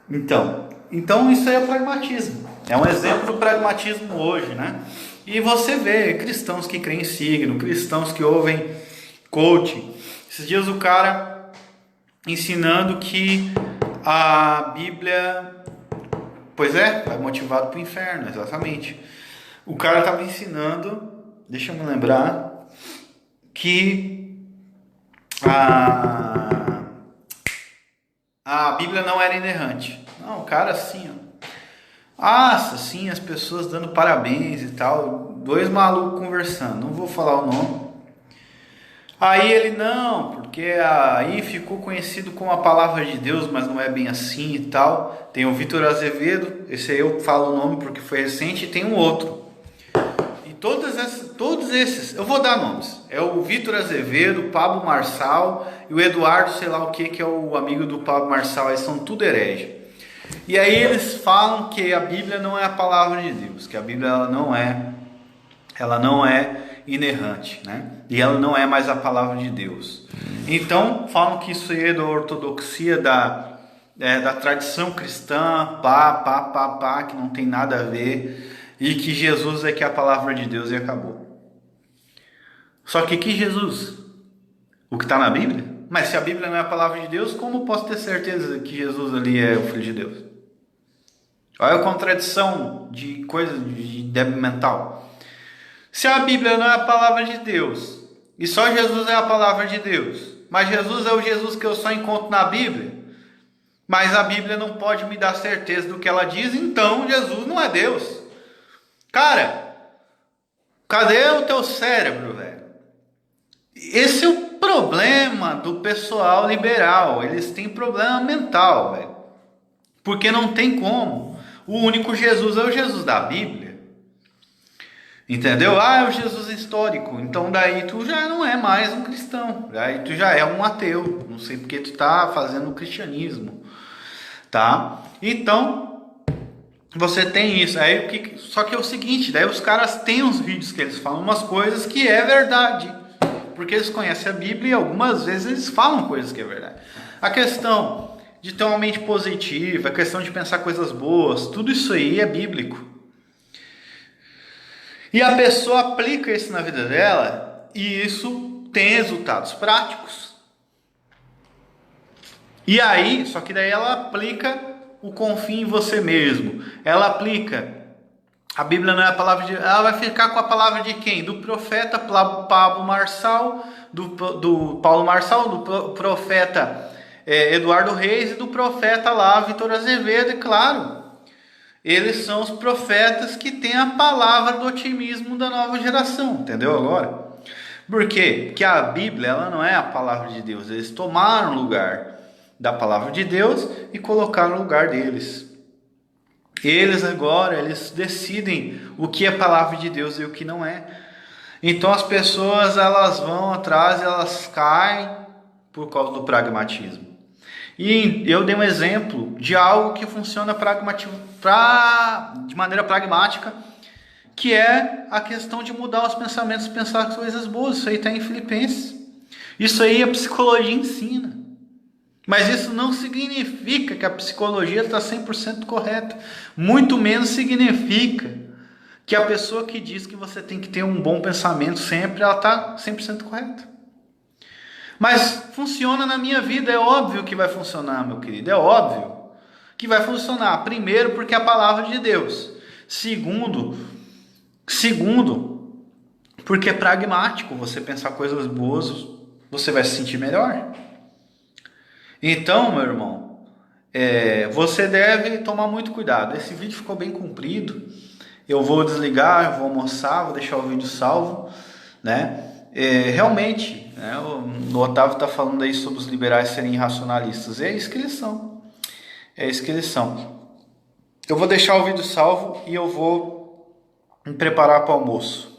Então isso aí é pragmatismo. É um exemplo do pragmatismo hoje, né? E você vê cristãos que creem em signo, cristãos que ouvem coaching. Esses dias o cara ensinando que a Bíblia, vai motivado para o inferno, exatamente. O cara estava ensinando, deixa eu me lembrar, que a Bíblia não era inerrante. Não, o cara assim, sim, as pessoas dando parabéns e tal, dois malucos conversando, não vou falar o nome. Aí ele, não, porque aí ficou conhecido como a palavra de Deus, mas não é bem assim e tal. Tem o Vitor Azevedo, esse aí eu falo o nome porque foi recente, e tem um outro. E todos esses, eu vou dar nomes. É o Vitor Azevedo, o Pablo Marçal e o Eduardo, sei lá o que é o amigo do Pablo Marçal, eles são tudo herege. E aí eles falam que a Bíblia não é a palavra de Deus, que a Bíblia ela não é inerrante, né? E ela não é mais a palavra de Deus. Então falam que isso aí é da ortodoxia, da tradição cristã, que não tem nada a ver, e que Jesus é que é a palavra de Deus e acabou. Só que Jesus? O que está na Bíblia? Mas se a Bíblia não é a palavra de Deus, como posso ter certeza que Jesus ali é o Filho de Deus? Olha a contradição de coisa de débil mental. Se a Bíblia não é a palavra de Deus, e só Jesus é a palavra de Deus, mas Jesus é o Jesus que eu só encontro na Bíblia, mas a Bíblia não pode me dar certeza do que ela diz, então Jesus não é Deus. Cara, cadê o teu cérebro, velho? Esse é o problema do pessoal liberal. Eles têm problema mental, velho. Porque não tem como. O único Jesus é o Jesus da Bíblia. Entendeu? É o Jesus histórico. Então daí tu já não é mais um cristão. Daí tu já é um ateu. Não sei porque tu tá fazendo o cristianismo. Tá? Então, você tem isso. Só que é o seguinte, daí os caras têm uns vídeos que eles falam umas coisas que é verdade. Porque eles conhecem a Bíblia e algumas vezes eles falam coisas que é verdade. A questão de ter uma mente positiva, a questão de pensar coisas boas, tudo isso aí é bíblico. E a pessoa aplica isso na vida dela e isso tem resultados práticos. E aí, só que daí ela aplica o confie em você mesmo. Ela aplica. A Bíblia não é a palavra de... Ela vai ficar com a palavra de quem? Do profeta Pablo Marçal, do Paulo Marçal, do profeta Eduardo Reis e do profeta lá, Vitor Azevedo, e claro. Eles são os profetas que têm a palavra do otimismo da nova geração. Entendeu agora? Por quê? Porque a Bíblia ela não é a palavra de Deus. Eles tomaram o lugar da palavra de Deus e colocaram no lugar deles. Eles agora, eles decidem o que é palavra de Deus e o que não é. Então as pessoas elas vão atrás, elas caem por causa do pragmatismo. E eu dei um exemplo de algo que funciona de maneira pragmática, que é a questão de mudar os pensamentos, pensar coisas boas. Isso aí está em Filipenses. Isso aí a psicologia ensina. Mas isso não significa que a psicologia está 100% correta. Muito menos significa que a pessoa que diz que você tem que ter um bom pensamento sempre, ela está 100% correta. Mas funciona na minha vida, é óbvio que vai funcionar, meu querido. É óbvio que vai funcionar. Primeiro, porque é a palavra de Deus. Segundo, porque é pragmático. Você pensar coisas boas, você vai se sentir melhor. Então, meu irmão, você deve tomar muito cuidado. Esse vídeo ficou bem comprido. Eu vou desligar, vou almoçar, vou deixar o vídeo salvo, né? Realmente, né, o Otávio está falando aí sobre os liberais serem irracionalistas. É isso que eles são. É isso que eles são. Eu vou deixar o vídeo salvo e eu vou me preparar para o almoço.